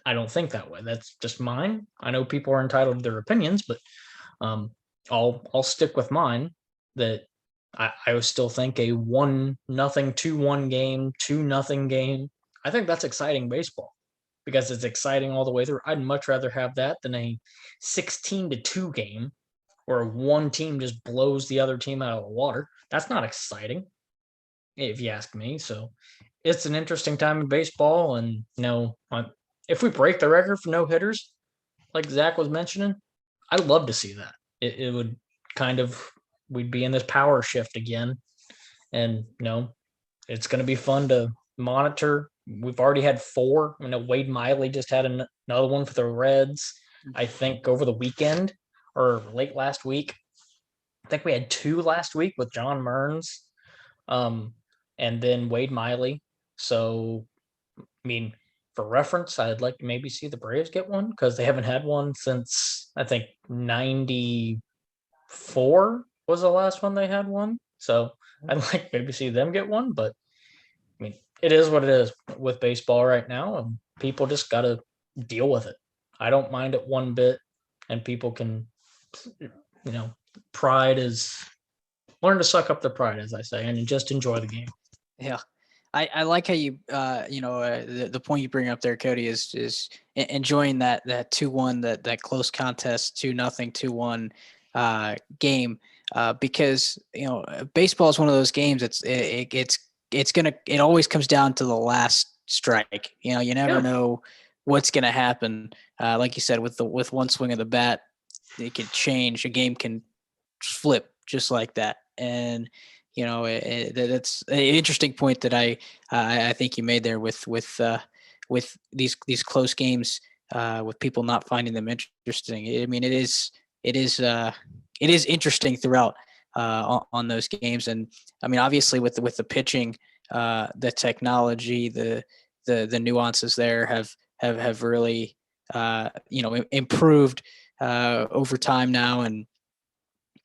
I don't think that way. That's just mine. I know people are entitled to their opinions, but I'll stick with mine. That I would still think a 1-0, 2-1 game, 2-0 game. I think that's exciting baseball because it's exciting all the way through. I'd much rather have that than a 16-2 game where one team just blows the other team out of the water. That's not exciting, if you ask me. So it's an interesting time in baseball. And if we break the record for no hitters, like Zach was mentioning, I'd love to see that. It would we'd be in this power shift again. And it's going to be fun to monitor. We've already had 4. Wade Miley just had another one for the Reds, I think, over the weekend or late last week. I think we had 2 last week with John Mearns, and then Wade Miley. So, I mean, for reference, I'd like to maybe see the Braves get one because they haven't had one since, I think, 94 was the last one they had one. So I'd like maybe see them get one. But, I mean, it is what it is with baseball right now, and people just got to deal with it. I don't mind it one bit, and people can, pride is, learn to suck up their pride, as I say, and just enjoy the game. Yeah. I like how you, the point you bring up there, Cody, is enjoying that 2-1, that close contest, 2-0, 2-1 game, because baseball is one of those games. It always comes down to the last strike. You never know what's gonna happen. Like you said, with one swing of the bat, it can change. A game can flip just like that, and that's an interesting point that I think you made there with these close games, with people not finding them interesting. I mean, it is interesting throughout on those games. And I mean, obviously with the pitching, the technology, the nuances there have really improved over time now, and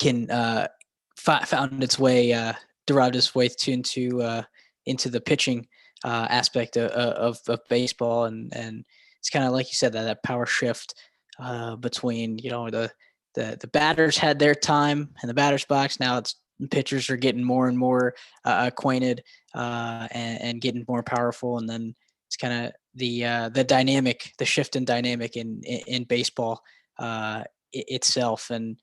can found its way, derived its way into the pitching aspect of baseball, and it's kind of like you said, that power shift between the batters had their time in the batter's box. Now pitchers are getting more and more acquainted and getting more powerful, and then it's kind of the dynamic, the shift in dynamic in baseball itself. And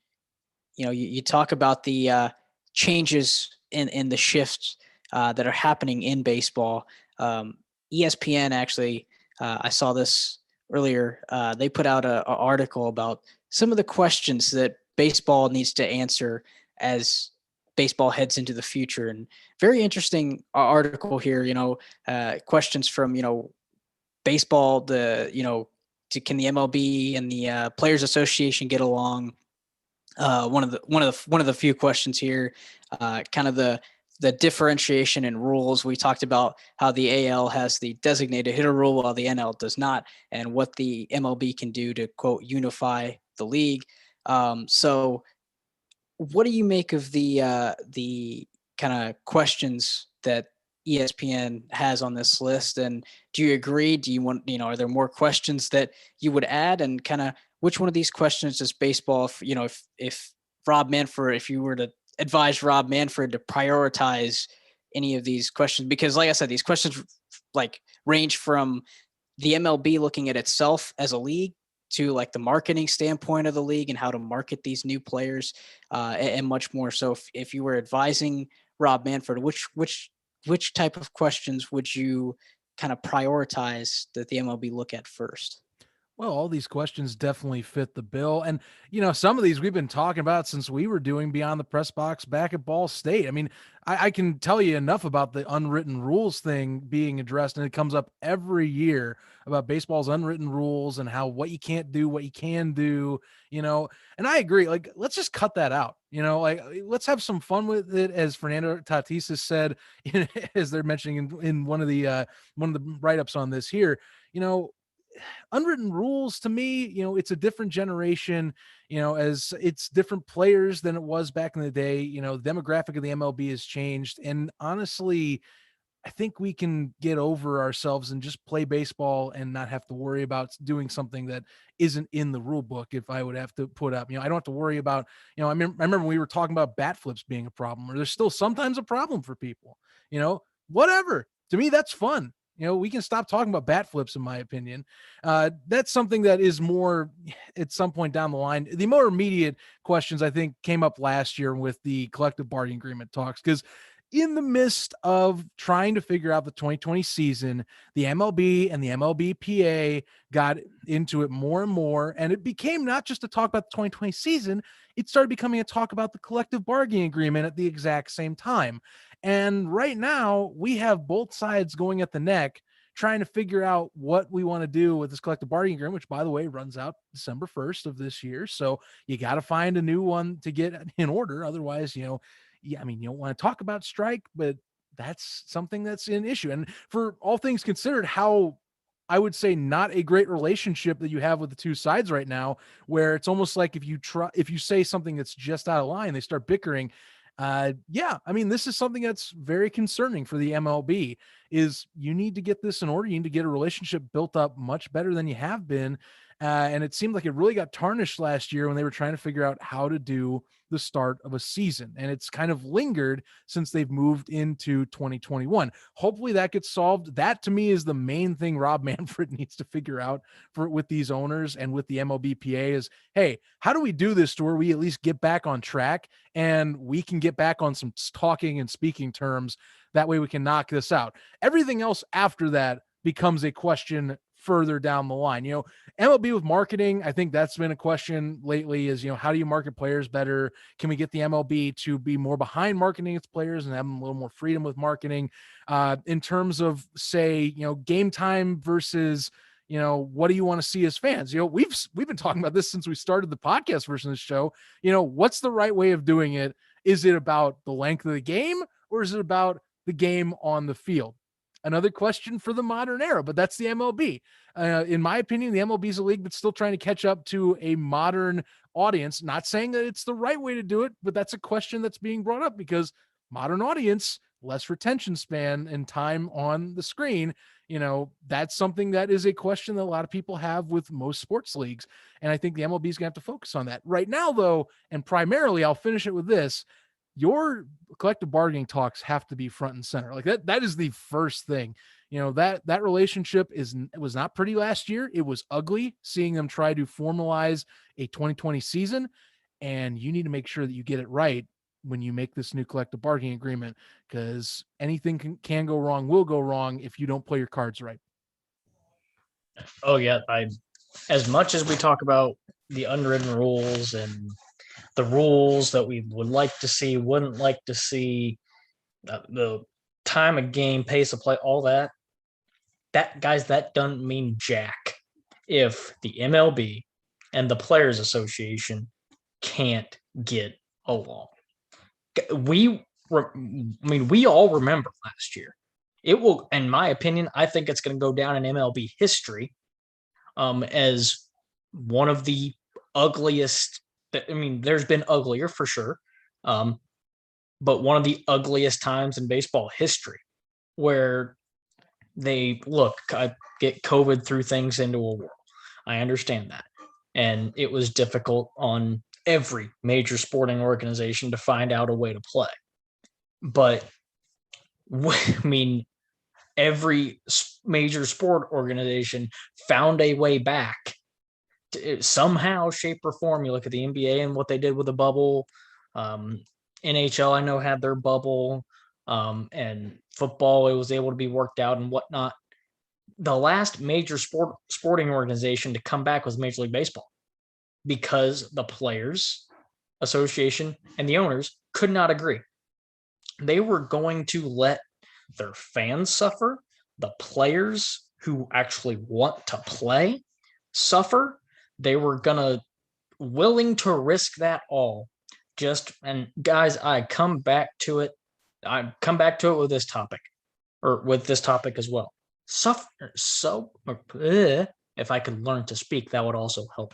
you talk about the changes in the shifts that are happening in baseball. ESPN actually, I saw this earlier. They put out a article about some of the questions that baseball needs to answer as baseball heads into the future, and very interesting article here. Questions from baseball, can the MLB and the Players Association get along? One of the few questions here, kind of the differentiation in rules. We talked about how the AL has the designated hitter rule while the NL does not, and what the MLB can do to quote unify the league. So, what do you make of the kind of questions that ESPN has on this list? And do you agree? Do you want, are there more questions that you would add? And kind of which one of these questions does baseball, if Rob Manfred, if you were to advise Rob Manfred to prioritize any of these questions? Because like I said, these questions like range from the MLB looking at itself as a league to like the marketing standpoint of the league and how to market these new players, and much more. So if you were advising Rob Manfred, which type of questions would you kind of prioritize that the MLB look at first? Well, all these questions definitely fit the bill. And, some of these we've been talking about since we were doing Beyond the Press Box back at Ball State. I mean, I can tell you enough about the unwritten rules thing being addressed, and it comes up every year about baseball's unwritten rules and how what you can't do, what you can do, and I agree. Like, let's just cut that out. Let's have some fun with it, as Fernando Tatis has said, as they're mentioning in one of the write-ups on this here, unwritten rules to me, it's a different generation, as it's different players than it was back in the day. The demographic of the MLB has changed. And honestly, I think we can get over ourselves and just play baseball and not have to worry about doing something that isn't in the rule book. If I would have to put up, I don't have to worry about, I remember we were talking about bat flips being a problem, or there's still sometimes a problem for people, whatever. To me, that's fun. We can stop talking about bat flips, in my opinion. That's something that is more at some point down the line. The more immediate questions, I think, came up last year with the collective bargaining agreement talks, because in the midst of trying to figure out the 2020 season, the MLB and the MLBPA got into it more and more, and it became not just a talk about the 2020 season, it started becoming a talk about the collective bargaining agreement at the exact same time. And right now, we have both sides going at the neck, trying to figure out what we want to do with this collective bargaining agreement, which, by the way, runs out December 1st of this year. So you got to find a new one to get in order. Otherwise, you don't want to talk about strike, but that's something that's an issue. And for all things considered, how I would say not a great relationship that you have with the two sides right now, where it's almost like if you say something that's just out of line, they start bickering. This is something that's very concerning for the MLB. Is you need to get this in order. You need to get a relationship built up much better than you have been. And it seemed like it really got tarnished last year when they were trying to figure out how to do the start of a season. And it's kind of lingered since they've moved into 2021. Hopefully that gets solved. That, to me, is the main thing Rob Manfred needs to figure out with these owners and with the MLBPA is, hey, how do we do this to where we at least get back on track and we can get back on some talking and speaking terms? That way we can knock this out. Everything else after that becomes a question further down the line. MLB with marketing, I think that's been a question lately is, how do you market players better? Can we get the MLB to be more behind marketing its players and have them a little more freedom with marketing? In terms of, say, game time versus, what do you want to see as fans? We've been talking about this since we started the podcast version of the show. What's the right way of doing it? Is it about the length of the game, or is it about the game on the field? Another question for the modern era, but that's the MLB. In my opinion, the MLB is a league that's still trying to catch up to a modern audience. Not saying that it's the right way to do it, but that's a question that's being brought up because modern audience, less retention span and time on the screen. That's something that is a question that a lot of people have with most sports leagues. And I think the MLB is going to have to focus on that right now, though. And primarily, I'll finish it with this. Your collective bargaining talks have to be front and center. Like that is the first thing. That relationship was not pretty last year. It was ugly seeing them try to formalize a 2020 season. and you need to make sure that you get it right when you make this new collective bargaining agreement, because anything can go wrong, will go wrong if you don't play your cards right. Oh yeah, as much as we talk about the unwritten rules and the rules that we would like to see, wouldn't like to see, the time of game, pace of play, all that, guys, that doesn't mean jack if the MLB and the Players Association can't get along. We all remember last year. It will, in my opinion, I think it's going to go down in MLB history as one of the ugliest. There's been uglier for sure, but one of the ugliest times in baseball history where they get COVID threw things into a whirl. I understand that. And it was difficult on every major sporting organization to find out a way to play. But every major sport organization found a way back to, somehow, shape, or form. You look at the NBA and what they did with the bubble. NHL, I know, had their bubble. And football, it was able to be worked out and whatnot. The last major sporting organization to come back was Major League Baseball, because the Players Association and the owners could not agree. They were going to let their fans suffer, the players who actually want to play suffer. They were willing to risk that all. And guys, I come back to it with this topic, or with this topic as well. If I could learn to speak, that would also help.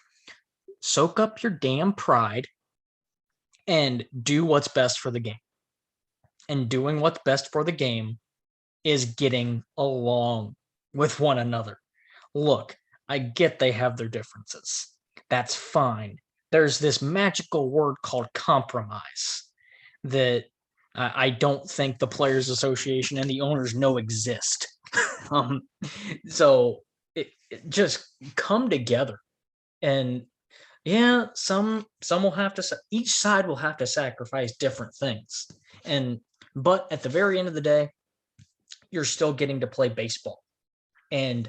Soak up your damn pride and do what's best for the game. And doing what's best for the game is getting along with one another. Look, I get they have their differences. That's fine. There's this magical word called compromise that I don't think the Players Association and the owners know exist. So it just come together, and yeah, some will have to. Each side will have to sacrifice different things, but at the very end of the day, you're still getting to play baseball, and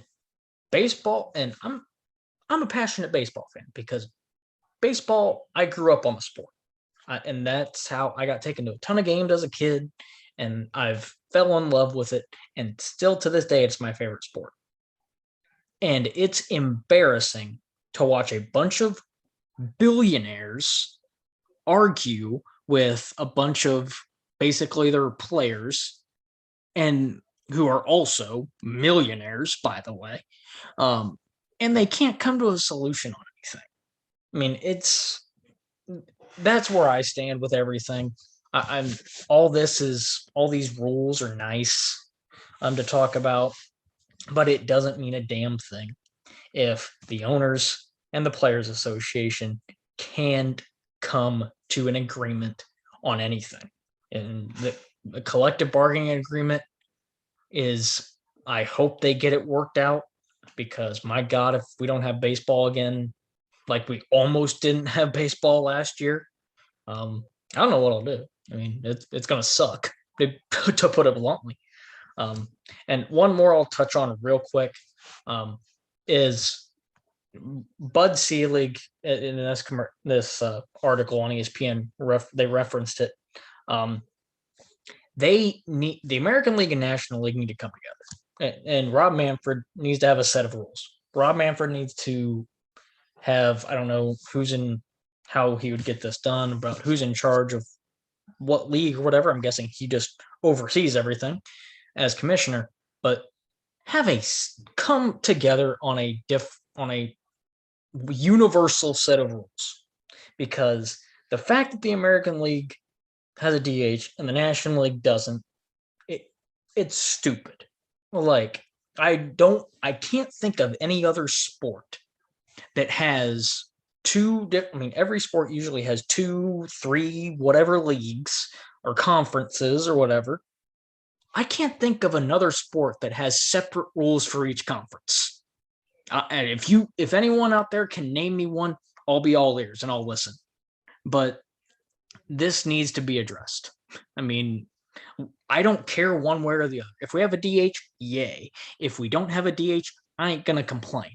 I'm a passionate baseball fan, because baseball, I grew up on the sport. And that's how I got taken to a ton of games as a kid, and I've fell in love with it, and still to this day, it's my favorite sport. And it's embarrassing to watch a bunch of billionaires argue with a bunch of basically their players, and who are also millionaires, by the way, and they can't come to a solution on anything. That's where I stand with everything. All these rules are nice to talk about, but it doesn't mean a damn thing if the owners and the Players Association can't come to an agreement on anything. And the collective bargaining agreement is, I hope they get it worked out, because my God, if we don't have baseball again, like we almost didn't have baseball last year, I don't know what I'll do. It's going to suck, to put it bluntly. And one more I'll touch on real quick is Bud Selig. In this article on ESPN, they referenced it. The American League and National League need to come together, and Rob Manfred needs to have a set of rules. Rob Manfred needs to have, I don't know how he would get this done, about who's in charge of what league or whatever. I'm guessing he just oversees everything as commissioner, but come together on a universal set of rules, because the fact that the American League has a DH and the National League doesn't, it's stupid. Like, I can't think of any other sport that has every sport usually has 2, 3, whatever leagues or conferences or whatever. I can't think of another sport that has separate rules for each conference. And if anyone out there can name me one, I'll be all ears and I'll listen. but this needs to be addressed. I mean, I don't care one way or the other. If we have a DH, yay. If we don't have a DH, I ain't gonna complain.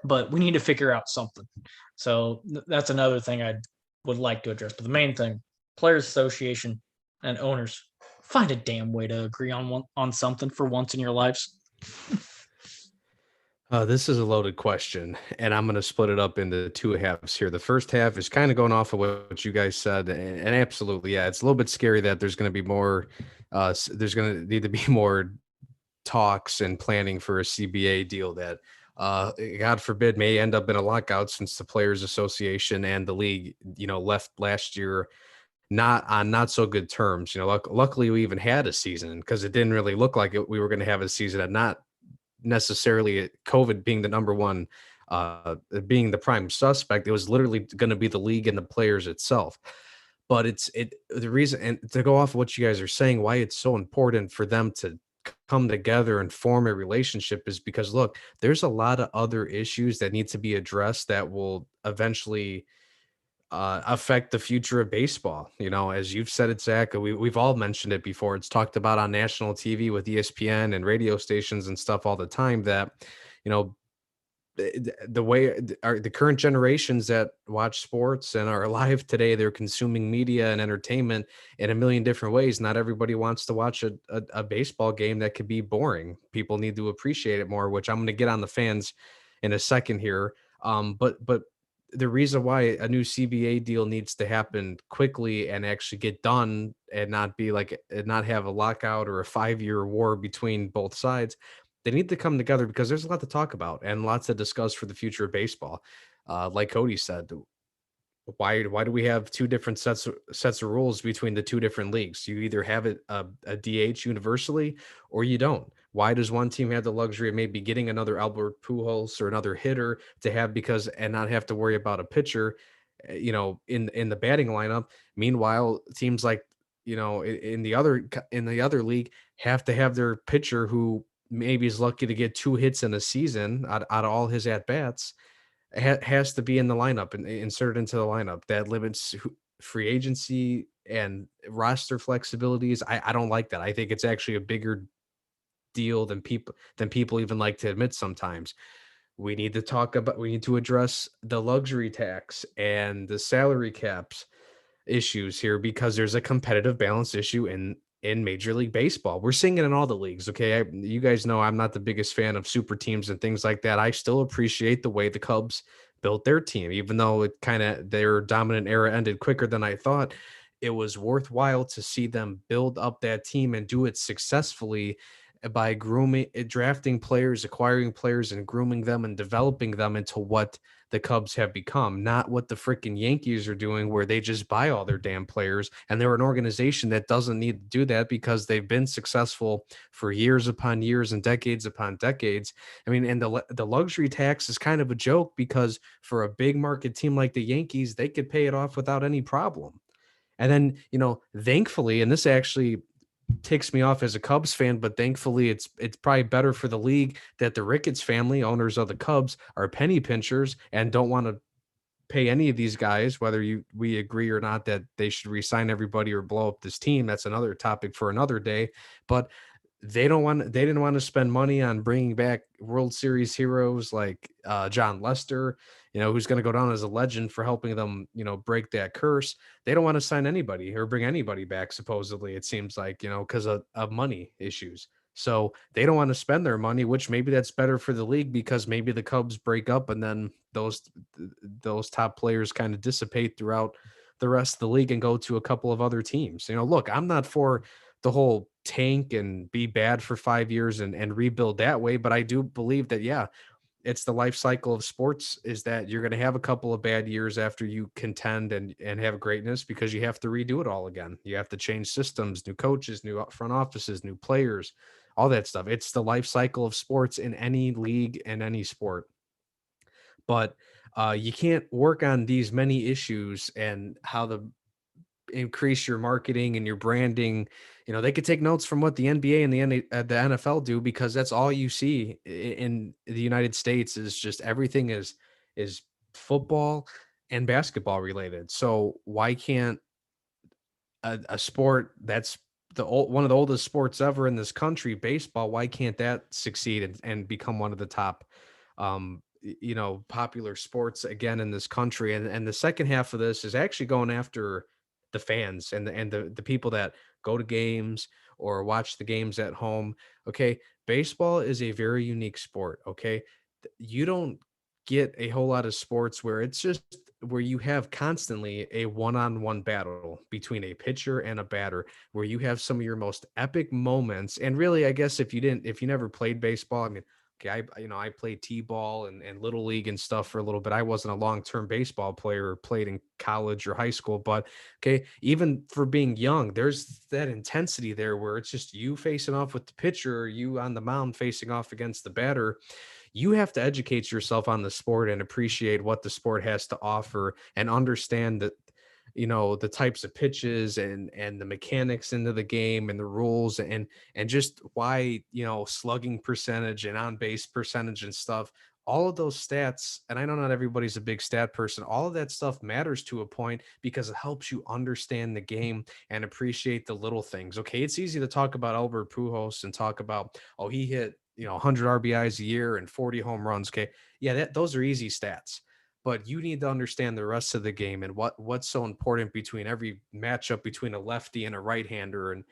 But we need to figure out something. So that's another thing I would like to address. But the main thing, Players Association and owners, find a damn way to agree on something for once in your lives. This is a loaded question, and I'm going to split it up into two halves here. The first half is kind of going off of what you guys said, and absolutely, yeah, it's a little bit scary that there's going to be more. There's going to need to be more talks and planning for a CBA deal that, God forbid, may end up in a lockout, since the Players Association and the league, left last year not on not so good terms. Luckily we even had a season, because it didn't really look like we were going to have a season, and not necessarily COVID being the number one, being the prime suspect. It was literally going to be the league and the players itself. But the reason, and to go off of what you guys are saying, why it's so important for them to come together and form a relationship, is because, look, there's a lot of other issues that need to be addressed that will eventually affect the future of baseball. As you've said it, Zach, we've all mentioned it before. It's talked about on national TV with ESPN and radio stations and stuff all the time, that, the way the current generations that watch sports and are alive today, they're consuming media and entertainment in a million different ways. Not everybody wants to watch a baseball game that could be boring. People need to appreciate it more, which I'm going to get on the fans in a second here. But the reason why a new CBA deal needs to happen quickly and actually get done, and not be like, and not have a lockout or a 5-year war between both sides, they need to come together, because there's a lot to talk about and lots to discuss for the future of baseball. Like Cody said, why do we have two different sets of rules between the two different leagues? You either have a DH universally, or you don't. Why does one team have the luxury of maybe getting another Albert Pujols or another hitter to have, and not have to worry about a pitcher, in the batting lineup? Meanwhile, teams like, in the other league, have to have their pitcher, who maybe is lucky to get 2 hits in a season out of all his at bats, has to be in the lineup and inserted into the lineup. That limits free agency and roster flexibilities. I don't like that. I think it's actually a bigger deal than people even like to admit sometimes. We need to address the luxury tax and the salary caps issues here, because there's a competitive balance issue in Major League Baseball. We're seeing it in all the leagues. Okay. You guys know I'm not the biggest fan of super teams and things like that. I still appreciate the way the Cubs built their team, even though their dominant era ended quicker than I thought. It was worthwhile to see them build up that team and do it successfully by drafting players, acquiring players, and grooming them and developing them into what the Cubs have become, not what the freaking Yankees are doing, where they just buy all their damn players. And they're an organization that doesn't need to do that, because they've been successful for years upon years and decades upon decades. I mean, and the luxury tax is kind of a joke, because for a big market team like the Yankees, they could pay it off without any problem. And then, thankfully, and this actually ticks me off as a Cubs fan, but thankfully it's probably better for the league that the Ricketts family, owners of the Cubs, are penny pinchers and don't want to pay any of these guys, whether we agree or not that they should re-sign everybody or blow up this team. That's another topic for another day. But they didn't want to spend money on bringing back World Series heroes like John Lester, who's going to go down as a legend for helping them, break that curse. They don't want to sign anybody or bring anybody back, supposedly, it seems like, because of money issues. So they don't want to spend their money, which maybe that's better for the league, because maybe the Cubs break up and then those top players kind of dissipate throughout the rest of the league and go to a couple of other teams. Look, I'm not for the whole tank and be bad for 5 years and rebuild that way, but I do believe that, yeah, it's the life cycle of sports, is that you're going to have a couple of bad years after you contend and have greatness, because you have to redo it all again. You have to change systems, new coaches, new front offices, new players, all that stuff. It's the life cycle of sports in any league and any sport. But you can't work on these many issues and how to increase your marketing and your branding. They could take notes from what the NBA and the NFL do, because that's all you see in the United States, is just everything is football and basketball related. So why can't a sport that's one of the oldest sports ever in this country, baseball, why can't that succeed and become one of the top popular sports again in this country? And the second half of this is actually going after the fans and the people that go to games or watch the games at home. Okay, baseball is a very unique sport. Okay, you don't get a whole lot of sports where it's just where you have constantly a one-on-one battle between a pitcher and a batter, where you have some of your most epic moments. And really, I guess if you never played baseball, I mean, okay, I played t-ball and little league and stuff for a little bit. I wasn't a long-term baseball player or played in college or high school, but okay, even for being young, there's that intensity there where it's just you facing off with the pitcher, or you on the mound facing off against the batter. You have to educate yourself on the sport and appreciate what the sport has to offer and understand that, the types of pitches and the mechanics into the game and the rules and just why, slugging percentage and on base percentage and stuff, all of those stats. And I know not everybody's a big stat person. All of that stuff matters to a point because it helps you understand the game and appreciate the little things. Okay, it's easy to talk about Albert Pujols and talk about, oh, he hit 100 RBIs a year and 40 home runs. Okay. Yeah, those are easy stats, but you need to understand the rest of the game and what's so important between every matchup between a lefty and a right-hander.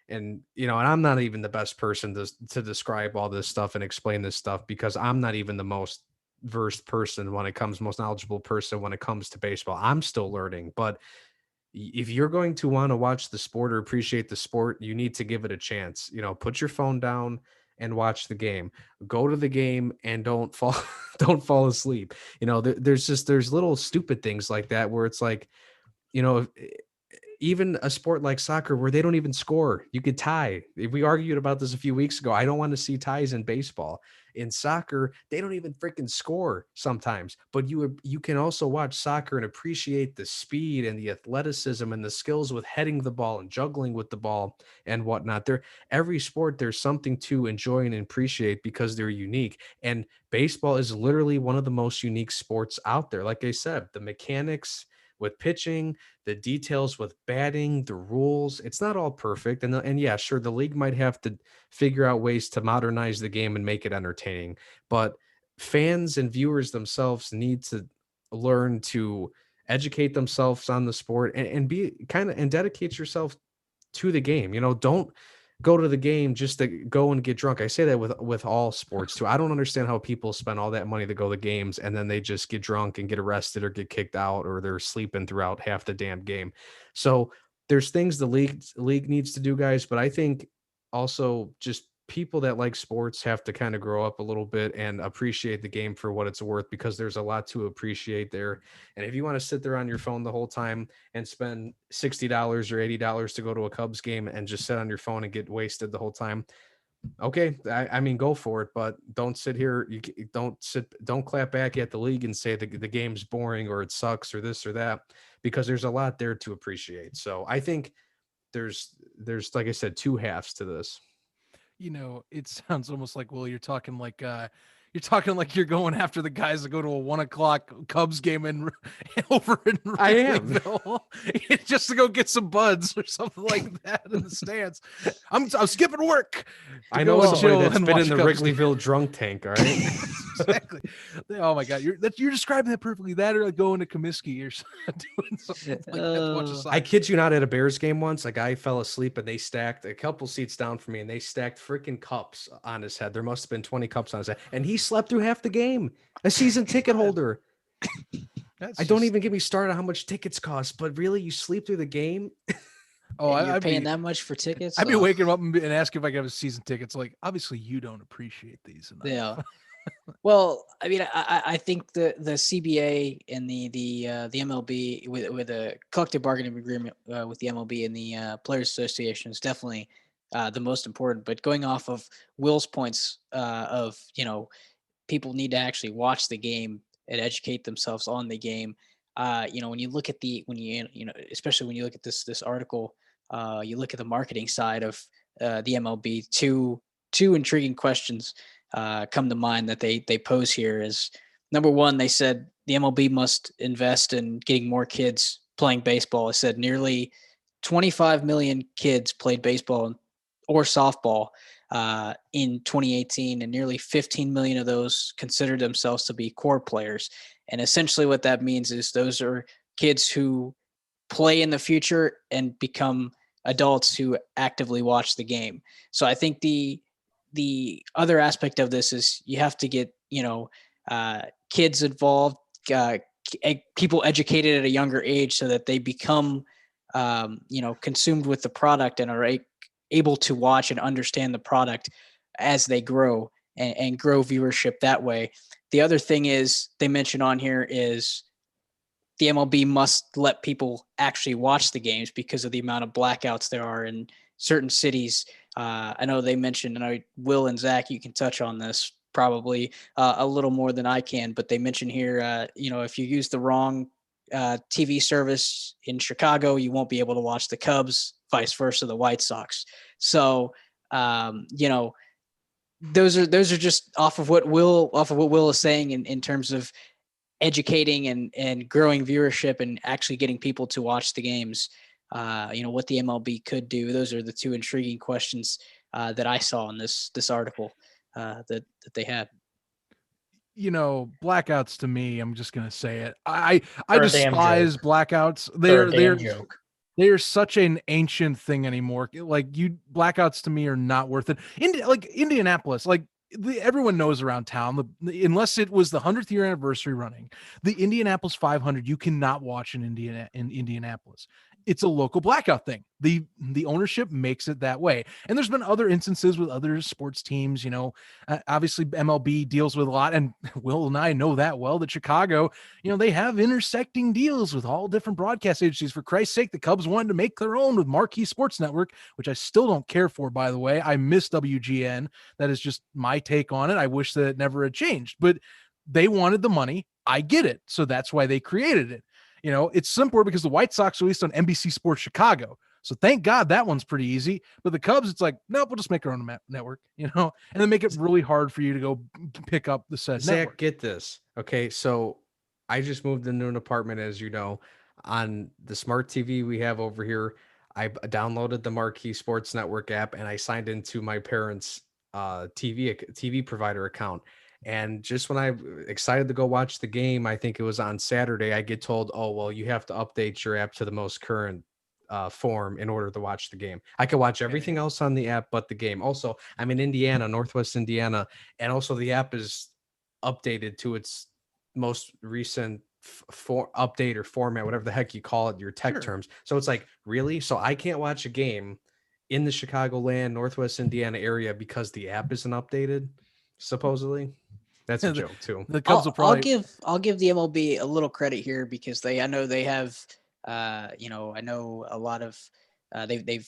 And I'm not even the best person to describe all this stuff and explain this stuff because I'm not even the most versed person most knowledgeable person when it comes to baseball. I'm still learning, but if you're going to want to watch the sport or appreciate the sport, you need to give it a chance. Put your phone down and watch the game. Go to the game and don't fall don't fall asleep. There's little stupid things like that where it's like, even a sport like soccer where they don't even score, you could tie. We argued about this a few weeks ago. I don't want to see ties in baseball. In soccer, they don't even freaking score sometimes, but you can also watch soccer and appreciate the speed and the athleticism and the skills with heading the ball and juggling with the ball and whatnot. Every sport, there's something to enjoy and appreciate because they're unique. And baseball is literally one of the most unique sports out there. Like I said, the mechanics with pitching, the details with batting, the rules. It's not all perfect. And yeah, sure, the league might have to figure out ways to modernize the game and make it entertaining. But fans and viewers themselves need to learn to educate themselves on the sport and be and dedicate yourself to the game. Don't go to the game just to go and get drunk. I say that with all sports too. I don't understand how people spend all that money to go to games and then they just get drunk and get arrested or get kicked out or they're sleeping throughout half the damn game. So there's things the league needs to do, guys, but I think also just people that like sports have to kind of grow up a little bit and appreciate the game for what it's worth because there's a lot to appreciate there. And if you want to sit there on your phone the whole time and spend $60 or $80 to go to a Cubs game and just sit on your phone and get wasted the whole time, okay, I mean, go for it, but don't sit here. Don't clap back at the league and say the game's boring or it sucks or this or that, because there's a lot there to appreciate. So I think there's like I said, two halves to this. It sounds almost like, Will, you're talking like you're going after the guys that go to a 1:00 Cubs game over in I am. Wrigleyville just to go get some buds or something like that in the stands. I'm skipping work. I know somebody that's been in the Cubs Wrigleyville drunk tank. All right. Exactly. Oh my God, you're describing that perfectly. That or like going to Comiskey or doing something like that to watch a soccer I kid you not, at a Bears game once, a guy fell asleep and they stacked a couple seats down from me and they stacked freaking cups on his head. There must have been 20 cups on his head. And he slept through half the game. A season ticket holder. Don't even get me started on how much tickets cost, but really, you sleep through the game? Oh, I'd paying that much for tickets? I'd be waking up and asking if I could have a season tickets. Like, obviously, you don't appreciate these enough. Yeah. Well, I mean, I think the CBA and the MLB with a collective bargaining agreement with the MLB and the Players Association is definitely the most important. But going off of Will's points of people need to actually watch the game and educate themselves on the game. When you look at especially when you look at this article, you look at the marketing side of the MLB. Two intriguing questions come to mind that they pose here is, number one, they said the MLB must invest in getting more kids playing baseball. It said nearly 25 million kids played baseball or softball in 2018, and nearly 15 million of those considered themselves to be core players. And essentially what that means is those are kids who play in the future and become adults who actively watch the game. So I think the other aspect of this is you have to get, kids involved, people educated at a younger age so that they become, consumed with the product and are able to watch and understand the product as they grow and grow viewership that way. The other thing is they mentioned on here is the MLB must let people actually watch the games because of the amount of blackouts there are in certain cities. I know they mentioned, and Will and Zach, you can touch on this probably a little more than I can, but they mentioned here, if you use the wrong TV service in Chicago, you won't be able to watch the Cubs, vice versa, the White Sox. So, those are just off of what Will is saying in terms of educating and growing viewership and actually getting people to watch the games. What the MLB could do. Those are the two intriguing questions that I saw in this article that they had. Blackouts to me, I'm just gonna say it. I They're a damn despise joke. blackouts. They're a damn joke. They are such an ancient thing anymore. Like blackouts to me are not worth it. Indianapolis, everyone knows around town, unless it was the 100th year anniversary running, the Indianapolis 500, you cannot watch in Indianapolis. It's a local blackout thing. The ownership makes it that way. And there's been other instances with other sports teams, obviously MLB deals with a lot, and Will and I know that well, that Chicago, they have intersecting deals with all different broadcast agencies. For Christ's sake, the Cubs wanted to make their own with Marquee Sports Network, which I still don't care for, by the way. I miss WGN. That is just my take on it. I wish that it never had changed, but they wanted the money. I get it. So that's why they created it. It's simpler because the White Sox released on NBC Sports Chicago. So thank God that one's pretty easy. But the Cubs, it's like, nope, we'll just make our own network, and then make it really hard for you to go pick up the said Zach, network. get this. Okay, so I just moved into an apartment, as you know. On the smart TV we have over here, I downloaded the Marquee Sports Network app and I signed into my parents' TV provider account. And just when I'm excited to go watch the game, I think it was on Saturday, I get told, oh, well, you have to update your app to the most current form in order to watch the game. I can watch everything else on the app but the game. Also, I'm in Indiana, Northwest Indiana, and also the app is updated to its most recent update or format, whatever the heck you call it, your tech terms. So it's like, really? So I can't watch a game in the Chicagoland, Northwest Indiana area because the app isn't updated, supposedly? That's a joke too. The Cubs will probably. I'll give the MLB a little credit here because I know they have, I know a lot of, they've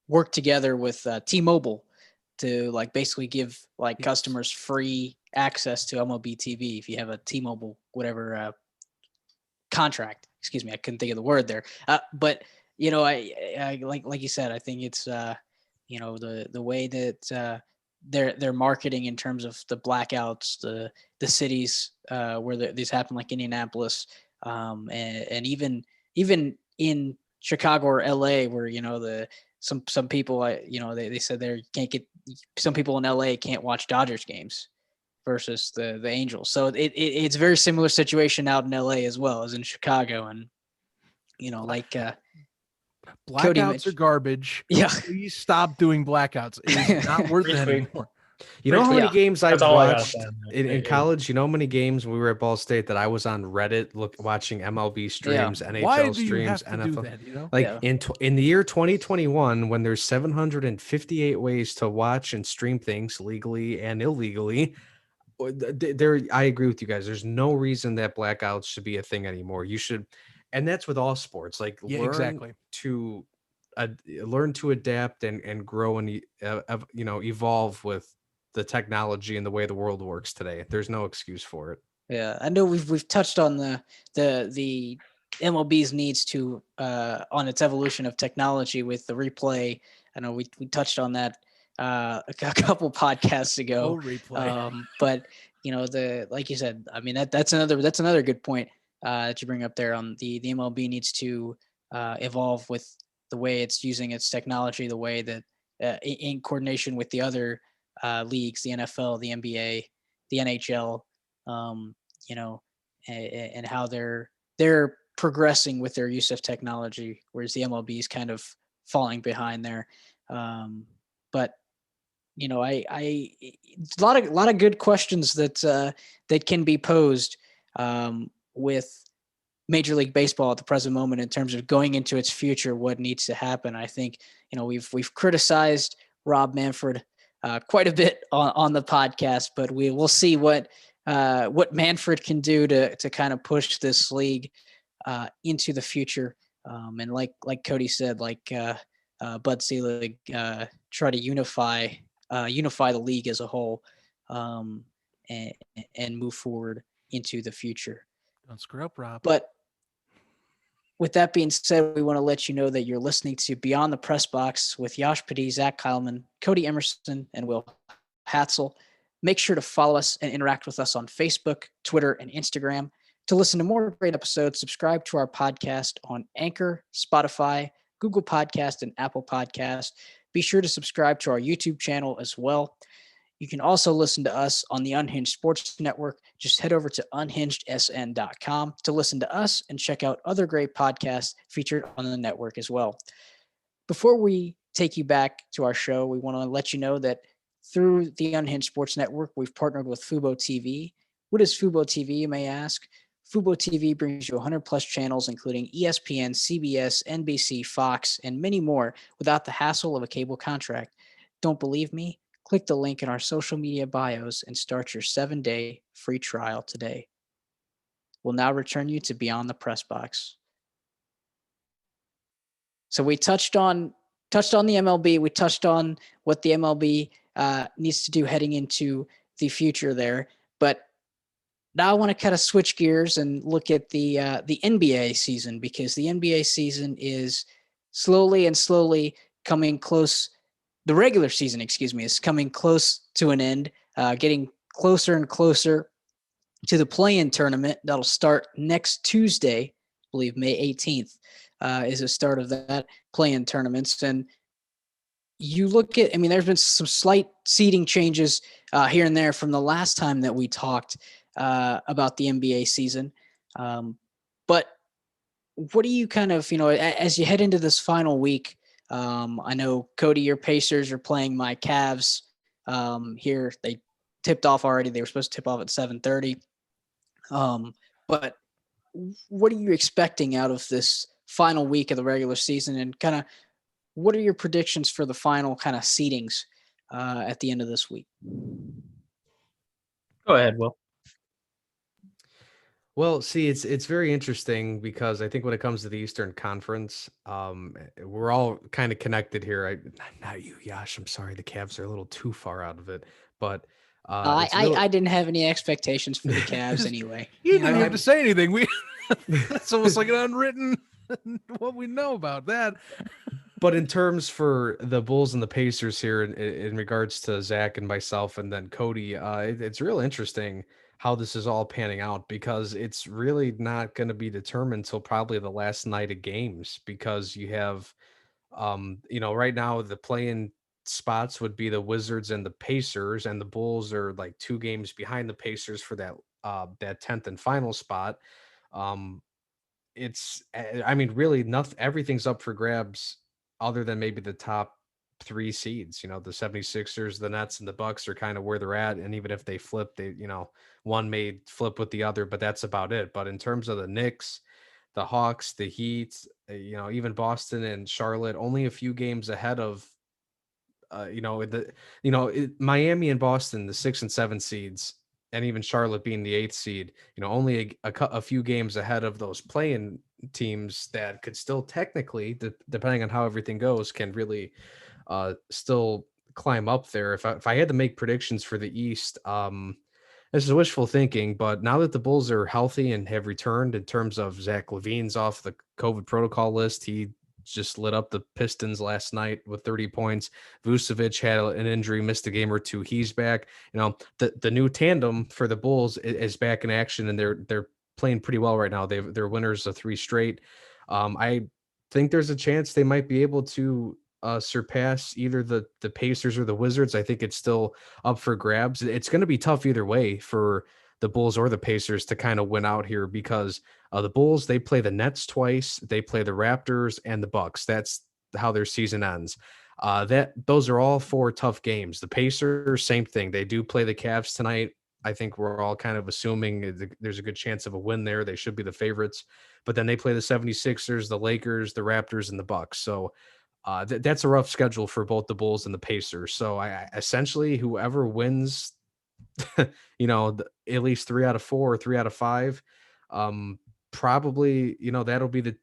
worked together with T-Mobile to basically give customers free access to MLB TV if you have a T-Mobile whatever contract. Excuse me, I couldn't think of the word there. But I like you said, I think it's the way that their marketing in terms of the blackouts, the cities where these happen, like Indianapolis, and even in Chicago or LA, where some people they said they can't get, some people in LA can't watch Dodgers games versus the Angels. So it's a very similar situation out in LA as well as in Chicago, and blackouts are garbage. Yeah. Please stop doing blackouts. It is not worth it anymore. You know how many games I've watched in college? You know how many games when we were at Ball State that I was on Reddit watching MLB streams, NHL Why do streams, you have to NFL. do that, in the year 2021, when there's 758 ways to watch and stream things legally and illegally, I agree with you guys. There's no reason that blackouts should be a thing anymore. You should, and that's with all sports. Learn to adapt and grow and evolve with the technology and the way the world works today. There's no excuse for it. Yeah, I know we've touched on the MLB's needs to on its evolution of technology with the replay. I know we touched on that a couple podcasts ago. Oh, replay. But like you said, I mean that's another good point that you bring up there. On the MLB needs to evolve with the way it's using its technology, the way that in coordination with the other leagues, the NFL, the NBA, the NHL, and how they're progressing with their use of technology, whereas the MLB is kind of falling behind there. But I a lot of good questions that can be posed with Major League Baseball at the present moment in terms of going into its future, what needs to happen. I think we've criticized Rob Manfred quite a bit on the podcast, but we'll see what Manfred can do to kind of push this league into the future. And like Cody said, like Bud Selig, try to unify the league as a whole, and move forward into the future. Don't screw up, Rob. But with that being said, we want to let you know that you're listening to Beyond the Press Box with Yash Paddy, Zach Kyleman, Codey Emerson, and Will Hatzel. Make sure to follow us and interact with us on Facebook, Twitter, and Instagram. To listen to more great episodes, subscribe to our podcast on Anchor, Spotify, Google Podcast, and Apple Podcast. Be sure to subscribe to our YouTube channel as well. You can also listen to us on the Unhinged Sports Network. Just head over to unhingedsn.com to listen to us and check out other great podcasts featured on the network as well. Before we take you back to our show, we want to let you know that through the Unhinged Sports Network, we've partnered with Fubo TV. What is Fubo TV, you may ask? Fubo TV brings you 100 plus channels, including ESPN, CBS, NBC, Fox, and many more without the hassle of a cable contract. Don't believe me? Click the link in our social media bios and start your 7-day free trial today. We'll now return you to Beyond the Press Box. So we touched on the MLB. We touched on what the MLB needs to do heading into the future there. But now I want to kind of switch gears and look at the NBA season, because the NBA season is slowly coming close. The regular season, is coming close to an end, getting closer and closer to the play-in tournament. That'll start next Tuesday, I believe May 18th is the start of that play-in tournaments. And you look at, there's been some slight seeding changes here and there from the last time that we talked about the NBA season. But what do you kind of, as you head into this final week, I know, Cody, your Pacers are playing my Cavs here. They tipped off already. They were supposed to tip off at 7:30. But what are you expecting out of this final week of the regular season, and kind of what are your predictions for the final kind of seedings at the end of this week? Go ahead, Will. Well, see, it's very interesting because I think when it comes to the Eastern Conference, we're all kind of connected here. Not you, Yash. I'm sorry, the Cavs are a little too far out of it, but I didn't have any expectations for the Cavs anyway. You didn't have to say anything. It's almost like an unwritten what we know about that. But in terms for the Bulls and the Pacers here, in regards to Zach and myself, and then Cody, it's real interesting how this is all panning out, because it's really not going to be determined till probably the last night of games, because you have, right now the play-in spots would be the Wizards and the Pacers, and the Bulls are like 2 games behind the Pacers for that 10th and final spot. Really nothing, everything's up for grabs other than maybe the top 3 seeds. The 76ers, the Nets, and the Bucks are kind of where they're at. And even if they flip, one may flip with the other, but that's about it. But in terms of the Knicks, the Hawks, the Heat, even Boston and Charlotte, only a few games ahead of, Miami and Boston, the 6 and 7 seeds, and even Charlotte being the 8th seed, only a few games ahead of those play-in teams that could still technically, depending on how everything goes, can really still climb up there. If I had to make predictions for the East, this is wishful thinking, but now that the Bulls are healthy and have returned, in terms of Zach LaVine's off the COVID protocol list, he just lit up the Pistons last night with 30 points. Vucevic had an injury, missed a game or two. He's back. The new tandem for the Bulls is back in action, and they're playing pretty well right now. They're winners of 3 straight. I think there's a chance they might be able to surpass either the Pacers or the Wizards. I think it's still up for grabs. It's going to be tough either way for the Bulls or the Pacers to kind of win out here, because the Bulls, they play the Nets twice, they play the Raptors and the Bucks. That's how their season ends. Those are all 4 tough games. The Pacers, same thing. They do play the Cavs tonight. I think we're all kind of assuming there's a good chance of a win there. They should be the favorites. But then they play the 76ers, the Lakers, the Raptors, and the Bucks. So that's a rough schedule for both the Bulls and the Pacers. So I essentially, whoever wins, at least 3 out of 4 or 3 out of 5, probably, that'll be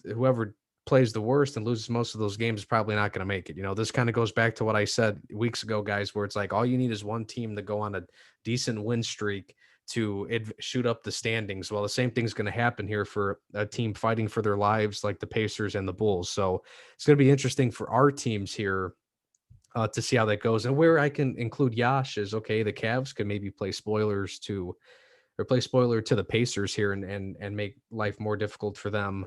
whoever plays the worst and loses most of those games is probably not going to make it. This kind of goes back to what I said weeks ago, guys, where it's like all you need is one team to go on a decent win streak to shoot up the standings. Well, the same thing's going to happen here for a team fighting for their lives like the Pacers and the Bulls. So it's going to be interesting for our teams here to see how that goes. And where I can include Yash is, okay, the Cavs could maybe play spoiler to the Pacers here and make life more difficult for them.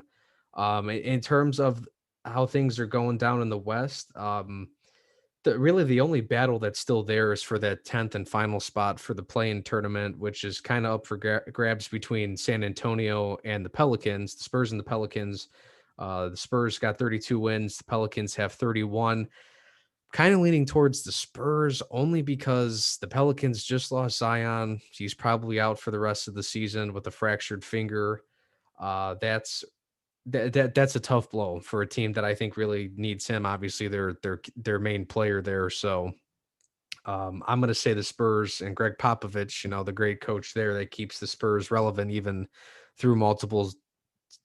In terms of how things are going down in the West, really the only battle that's still there is for that 10th and final spot for the play-in tournament, which is kind of up for grabs between San Antonio and the Pelicans, the Spurs and the Pelicans. The Spurs got 32 wins. The Pelicans have 31. Kind of leaning towards the Spurs only because the Pelicans just lost Zion. He's probably out for the rest of the season with a fractured finger. That's a tough blow for a team that I think really needs him. Obviously, their main player there. So I'm going to say the Spurs and Greg Popovich, the great coach there that keeps the Spurs relevant even through multiple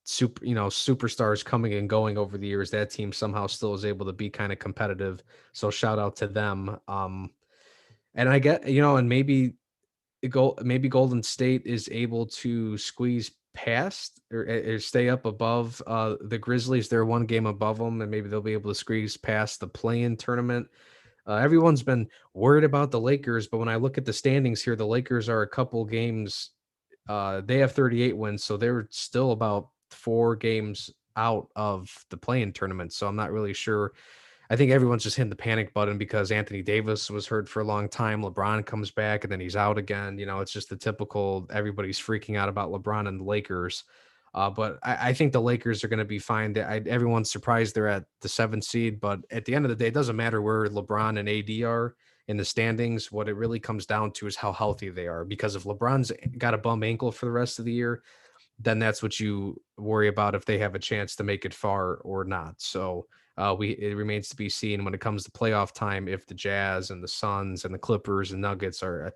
superstars coming and going over the years. That team somehow still is able to be kind of competitive. So shout out to them. And I get, and maybe Golden State is able to squeeze past or stay up above the Grizzlies. They're 1 game above them, and maybe they'll be able to squeeze past the play-in tournament. Everyone's been worried about the Lakers, but when I look at the standings here, the Lakers are a couple games. They have 38 wins, so they're still about 4 games out of the play-in tournament. So I'm not really sure. I think everyone's just hitting the panic button because Anthony Davis was hurt for a long time. LeBron comes back and then he's out again. It's just the typical, everybody's freaking out about LeBron and the Lakers. But I think the Lakers are going to be fine. Everyone's surprised they're at the 7th seed, but at the end of the day, it doesn't matter where LeBron and AD are in the standings. What it really comes down to is how healthy they are, because if LeBron's got a bum ankle for the rest of the year, then that's what you worry about if they have a chance to make it far or not. So it remains to be seen when it comes to playoff time if the Jazz and the Suns and the Clippers and Nuggets are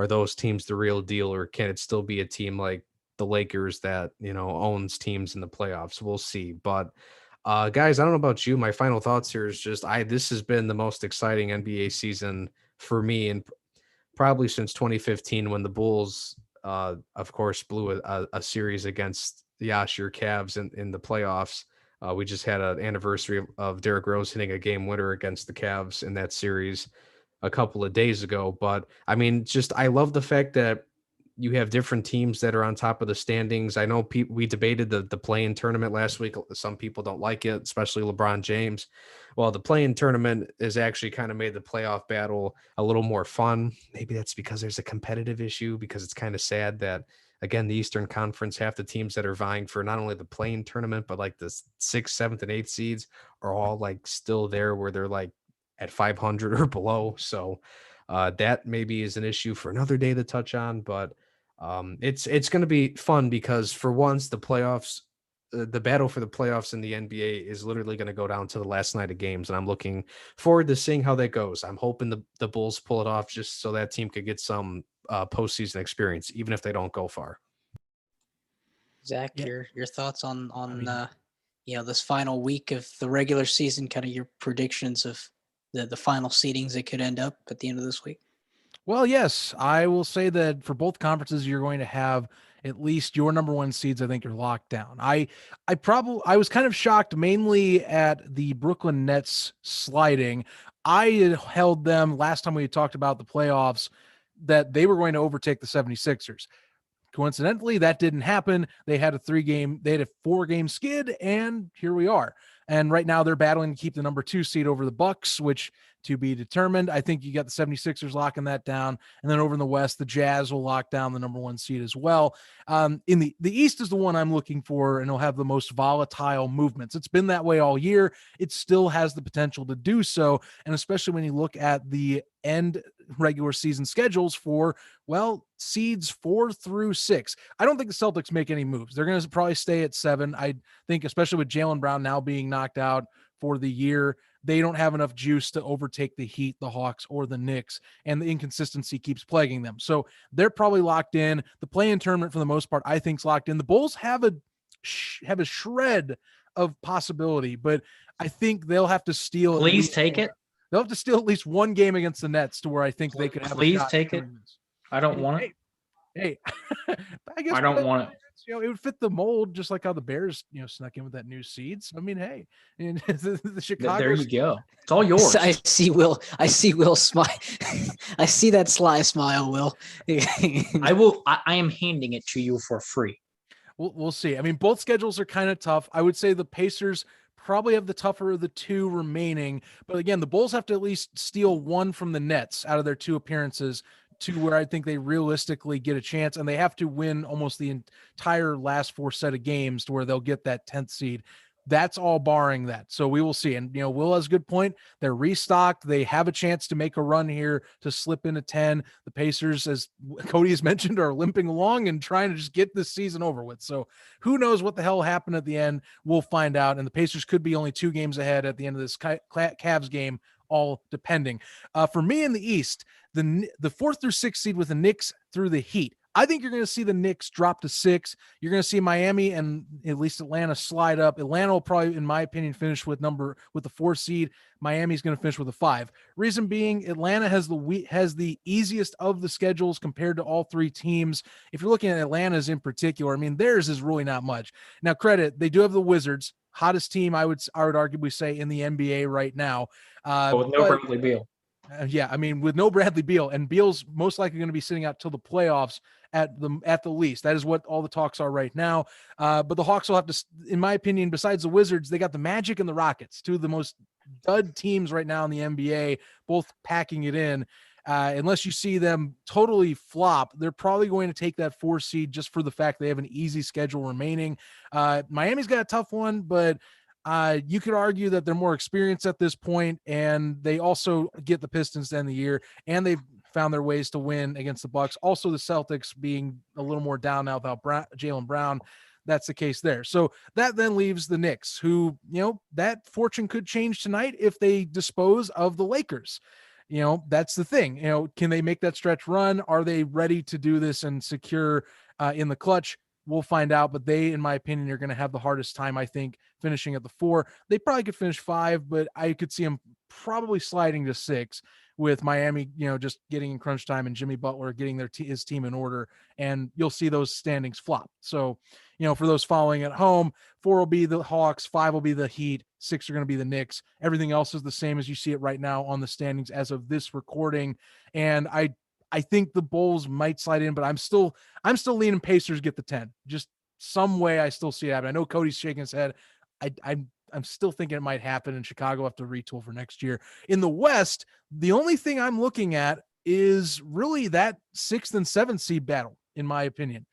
those teams the real deal, or can it still be a team like the Lakers that owns teams in the playoffs? We'll see. But guys, I don't know about you. My final thoughts here is just this has been the most exciting NBA season for me, and probably since 2015 when the Bulls, of course, blew a series against the Yash Cavs in the playoffs. We just had an anniversary of Derrick Rose hitting a game winner against the Cavs in that series a couple of days ago. But I mean, I love the fact that you have different teams that are on top of the standings. I know we debated the play-in tournament last week. Some people don't like it, especially LeBron James. Well, the play-in tournament has actually kind of made the playoff battle a little more fun. Maybe that's because there's a competitive issue, because it's kind of sad that, again, the Eastern Conference, half the teams that are vying for not only the play-in tournament, but like the 6th, 7th, and 8th seeds are all like still there where they're like at 500 or below. So that maybe is an issue for another day to touch on, but it's going to be fun because for once the playoffs, the battle for the playoffs in the NBA is literally going to go down to the last night of games, and I'm looking forward to seeing how that goes. I'm hoping the Bulls pull it off just so that team could get some postseason experience, even if they don't go far. Zach, Yeah. your thoughts on this final week of the regular season, kind of your predictions of the final seedings that could end up at the end of this week? Well, yes, I will say that for both conferences, you're going to have at least your number one seeds, I think, are locked down. I was kind of shocked mainly at the Brooklyn Nets sliding. I had held them last time we talked about the playoffs that they were going to overtake the 76ers. Coincidentally, that didn't happen. They had a 4-game skid, and here we are. And right now they're battling to keep the number 2 seed over the Bucks, which to be determined. I think you got the 76ers locking that down. And then over in the West, the Jazz will lock down the number 1 seed as well. In the East is the one I'm looking for, and it'll have the most volatile movements. It's been that way all year. It still has the potential to do so. And especially when you look at the end regular season schedules for, well, seeds 4 through 6. I don't think the Celtics make any moves. They're going to probably stay at 7. I think, especially with Jaylen Brown now being knocked out for the year, they don't have enough juice to overtake the Heat, the Hawks, or the Knicks, and the inconsistency keeps plaguing them. So they're probably locked in. The play-in tournament, for the most part, I think is locked in. The Bulls have a shred of possibility, but I think they'll have to steal. Please take it. They'll have to steal at least one game against the Nets to where I think they could have. Please take it. I don't want it. Hey, I guess I don't want it. It would fit the mold, just like how the Bears, snuck in with that new seeds. I mean, hey, and the Chicago. There you go. It's all yours. I see Will smile. I see that sly smile, Will. I am handing it to you for free. We'll see. I mean, both schedules are kind of tough. I would say the Pacers probably have the tougher of the 2 remaining. But again, the Bulls have to at least steal 1 from the Nets out of their 2 appearances to where I think they realistically get a chance, and they have to win almost the entire last 4 set of games to where they'll get that 10th seed. That's all barring that. So we will see. And, Will has a good point. They're restocked. They have a chance to make a run here to slip into 10. The Pacers, as Cody has mentioned, are limping along and trying to just get this season over with. So who knows what the hell happened at the end? We'll find out. And the Pacers could be only 2 games ahead at the end of this Cavs game, all depending. For me in the East, the 4th through 6th seed with the Knicks through the Heat. I think you're going to see the Knicks drop to 6. You're going to see Miami and at least Atlanta slide up. Atlanta will probably, in my opinion, finish with the 4 seed. Miami's going to finish with a 5. Reason being, Atlanta has the easiest of the schedules compared to all 3 teams. If you're looking at Atlanta's in particular, I mean, theirs is really not much. Now, credit, they do have the Wizards, hottest team I would arguably say in the NBA right now. With no Bradley Beal. Yeah, I mean, with no Bradley Beal, and Beal's most likely going to be sitting out till the playoffs at the least. That is what all the talks are right now. But the Hawks will have to, in my opinion, besides the Wizards, they got the Magic and the Rockets, 2 of the most dud teams right now in the NBA, both packing it in. Unless you see them totally flop, they're probably going to take that 4 seed just for the fact they have an easy schedule remaining. Miami's got a tough one, but you could argue that they're more experienced at this point, and they also get the Pistons to end the year, and they've found their ways to win against the Bucks. Also, the Celtics being a little more down now without Jaylen Brown. That's the case there. So that then leaves the Knicks, who, that fortune could change tonight if they dispose of the Lakers. That's the thing. Can they make that stretch run? Are they ready to do this and secure in the clutch? We'll find out, but they, in my opinion, are going to have the hardest time, I think, finishing at the 4. They probably could finish 5, but I could see them probably sliding to 6 with Miami, just getting in crunch time and Jimmy Butler getting his team in order, and you'll see those standings flop. So, for those following at home, 4 will be the Hawks, 5 will be the Heat, 6 are going to be the Knicks. Everything else is the same as you see it right now on the standings as of this recording, and I think the Bulls might slide in, but I'm still leaning Pacers get the 10. Just some way I still see it happen. I know Cody's shaking his head. I'm still thinking it might happen, and Chicago will have to retool for next year. In the West, the only thing I'm looking at is really that 6th and 7th seed battle, in my opinion,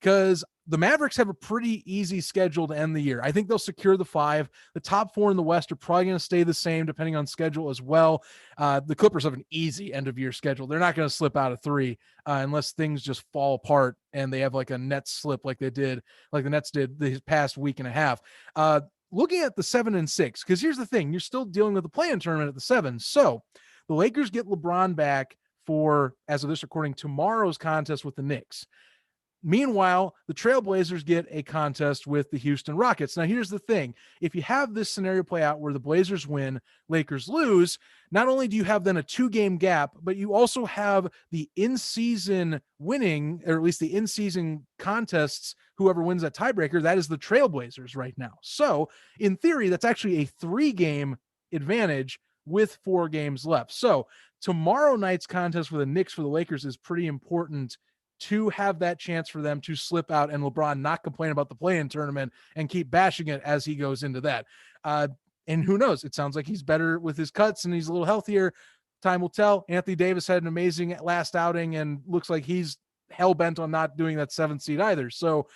because the Mavericks have a pretty easy schedule to end the year. I think they'll secure the 5. The top 4 in the West are probably going to stay the same depending on schedule as well. The Clippers have an easy end of year schedule. They're not going to slip out of 3 unless things just fall apart and they have like a Nets slip like the Nets did the past week and a half. Looking at the 7 and 6, because here's the thing, you're still dealing with the play-in tournament at the 7. So the Lakers get LeBron back for, as of this recording, tomorrow's contest with the Knicks. Meanwhile, the Trailblazers get a contest with the Houston Rockets. Now, here's the thing. If you have this scenario play out where the Blazers win, Lakers lose, not only do you have then a 2-game gap, but you also have the in-season winning, or at least the in-season contests, whoever wins that tiebreaker, that is the Trailblazers right now. So, in theory, that's actually a 3-game advantage with 4 games left. So, tomorrow night's contest for the Knicks for the Lakers is pretty important to have that chance for them to slip out and LeBron not complain about the play-in tournament and keep bashing it as he goes into that. And who knows? It sounds like he's better with his cuts and he's a little healthier. Time will tell. Anthony Davis had an amazing last outing and looks like he's hell-bent on not doing that 7th seed either. So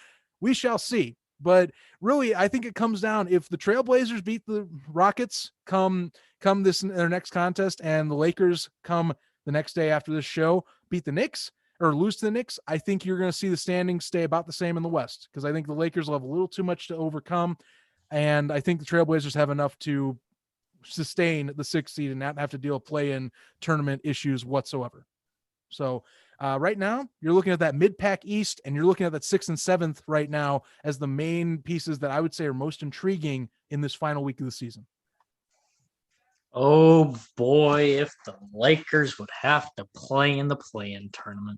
we shall see. But really, I think it comes down, if the Trailblazers beat the Rockets come this their next contest, and the Lakers come the next day after this show beat the Knicks or lose to the Knicks, I think you're going to see the standings stay about the same in the West, because I think the Lakers will have a little too much to overcome, and I think the Trailblazers have enough to sustain the 6th seed and not have to deal with play-in tournament issues whatsoever. So right now, you're looking at that mid-pack East, and you're looking at that 6th and 7th right now as the main pieces that I would say are most intriguing in this final week of the season. Oh boy, if the Lakers would have to play in the play-in tournament.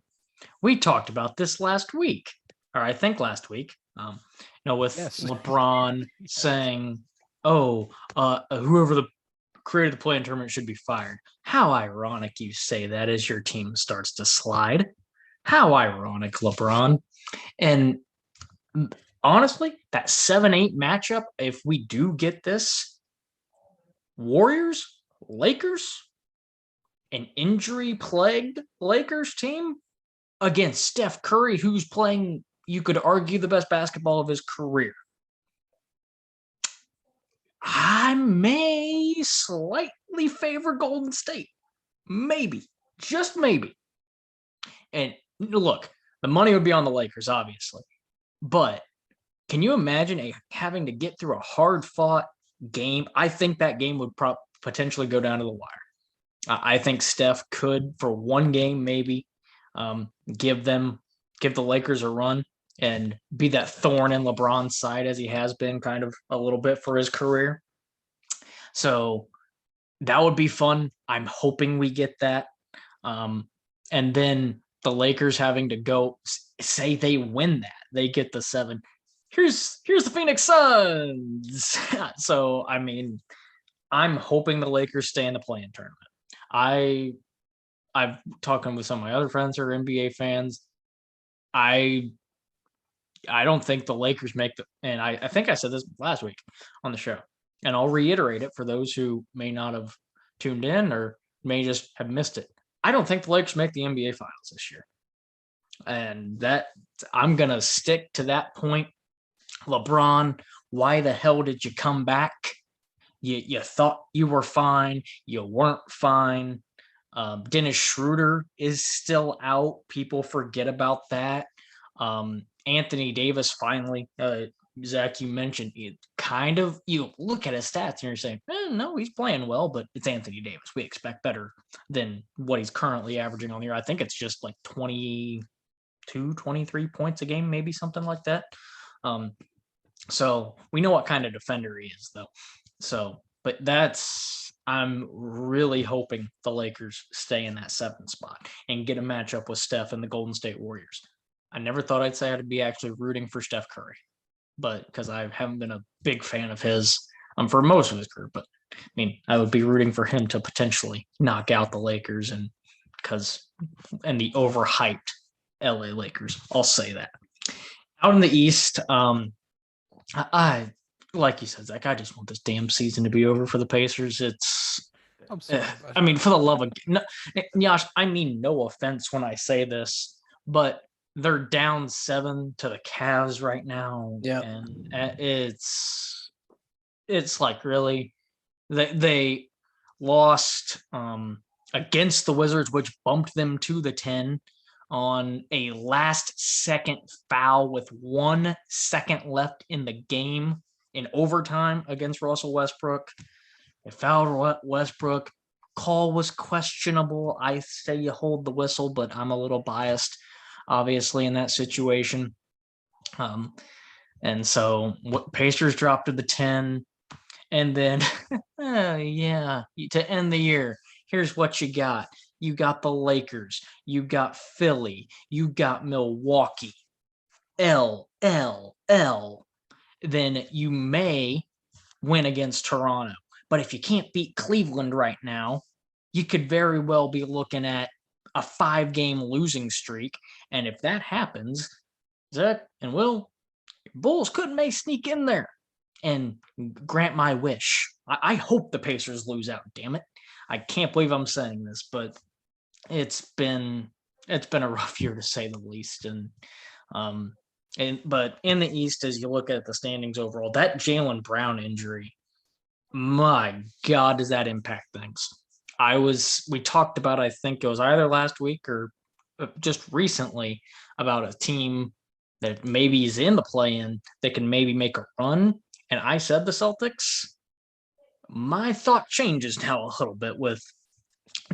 We talked about this last week, or I think last week, with LeBron saying, whoever created the play-in tournament should be fired. How ironic you say that as your team starts to slide. How ironic, LeBron. And honestly, that 7-8 matchup, if we do get this, Warriors, Lakers, an injury-plagued Lakers team against Steph Curry, who's playing, you could argue, the best basketball of his career. I may slightly favor Golden State. Maybe. Just maybe. And look, the money would be on the Lakers, obviously. But can you imagine having to get through a hard-fought game? I think that game would potentially go down to the wire. I think Steph could, for one game maybe, give the Lakers a run and be that thorn in LeBron's side, as he has been kind of a little bit for his career. So that would be fun. I'm hoping we get that. And then the Lakers having to go, say they win that, they get the 7. Here's the Phoenix Suns. So, I mean, I'm hoping the Lakers stay in the play-in tournament. I've talking with some of my other friends who are NBA fans. I don't think the Lakers make and I think I said this last week on the show, and I'll reiterate it for those who may not have tuned in or may just have missed it. I don't think the Lakers make the NBA Finals this year. And that I'm going to stick to that point. LeBron, why the hell did you come back? You thought you were fine. You weren't fine. Dennis Schroeder is still out. People forget about that. Anthony Davis finally, Zach, you mentioned it kind of, you look at his stats and you're saying, no, he's playing well, but it's Anthony Davis. We expect better than what he's currently averaging on the year. I think it's just like 22, 23 points a game, maybe something like that. So we know what kind of defender he is, though. So, but I'm really hoping the Lakers stay in that 7th spot and get a matchup with Steph and the Golden State Warriors. I never thought I'd say I'd be actually rooting for Steph Curry, but because I haven't been a big fan of his for most of his career. But I mean, I would be rooting for him to potentially knock out the Lakers and the overhyped LA Lakers. I'll say that. Out in the East, I like you said, Zach, I just want this damn season to be over for the Pacers. I'm sorry. I mean, for the love of Yash, I mean no offense when I say this, but they're down 7 to the Cavs right now. Yeah, and it's like, really, they lost against the Wizards, which bumped them to the 10 on a last-second foul with 1 second left in the game in overtime against Russell Westbrook. They fouled Westbrook. Call was questionable. I say you hold the whistle, but I'm a little biased. obviously, in that situation. And so what Pacers dropped to the 10. And then, to end the year, here's what you got. You got the Lakers. You got Philly. You got Milwaukee. L. Then you may win against Toronto. But if you can't beat Cleveland right now, you could very well be looking at a 5-game losing streak. And if that happens, Zach and Will, Bulls may sneak in there and grant my wish. I hope the Pacers lose out, damn it. I can't believe I'm saying this, but it's been a rough year to say the least. But in the East, as you look at the standings overall, that Jaylen Brown injury, my God, does that impact things? We talked about, I think it was either last week or just recently, about a team that maybe is in the play-in that can maybe make a run. And I said the Celtics. My thought changes now a little bit with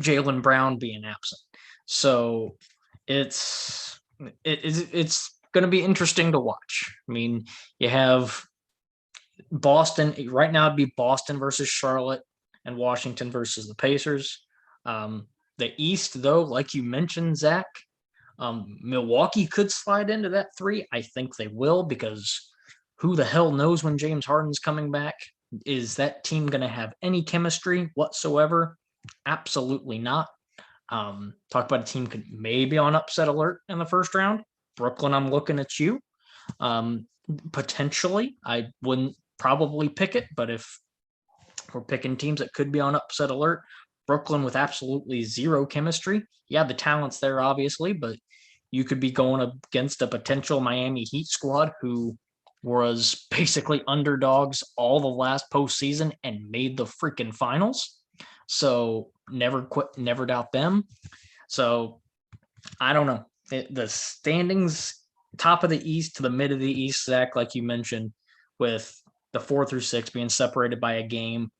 Jaylen Brown being absent. So it's going to be interesting to watch. I mean, you have Boston right now. It'd be Boston versus Charlotte and Washington versus the Pacers. The East, though, like you mentioned, Zach, Milwaukee could slide into that 3. I think they will, because who the hell knows when James Harden's coming back? Is that team going to have any chemistry whatsoever? Absolutely not. Talk about a team could maybe on upset alert in the first round. Brooklyn, I'm looking at you. Potentially, I wouldn't probably pick it, but if we're picking teams that could be on upset alert, Brooklyn with absolutely zero chemistry. Yeah, the talent's there, obviously, but you could be going against a potential Miami Heat squad who was basically underdogs all the last postseason and made the freaking finals. So never doubt them. So I don't know. The standings, top of the East to the mid of the East, Zach, like you mentioned, with the 4 through 6 being separated by a game.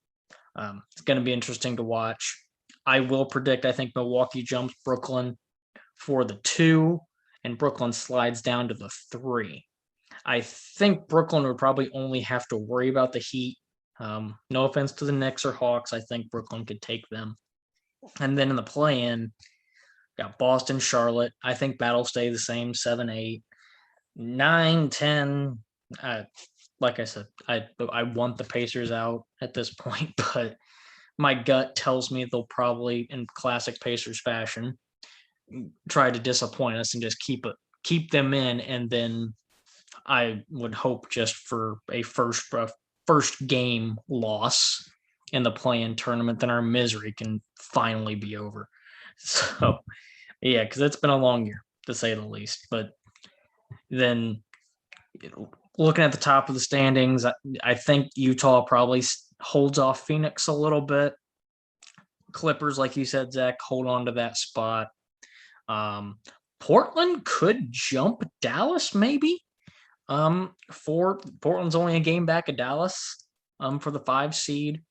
It's going to be interesting to watch. I will predict, I think Milwaukee jumps Brooklyn for the 2, and Brooklyn slides down to the 3. I think Brooklyn would probably only have to worry about the Heat. No offense to the Knicks or Hawks. I think Brooklyn could take them. And then in the play-in, got Boston, Charlotte. I think that'll stay the same, 7, 8. 9, 10. Like I said, I want the Pacers out at this point, but my gut tells me they'll probably, in classic Pacers fashion, try to disappoint us and just keep them in, and then I would hope just for a first game loss in the play-in tournament, then our misery can finally be over. So, yeah, because it's been a long year, to say the least. But then looking at the top of the standings, I think Utah probably holds off Phoenix a little bit. Clippers, like you said, Zach, hold on to that spot. Portland could jump Dallas, maybe. Portland's only a game back of Dallas for the 5 seed.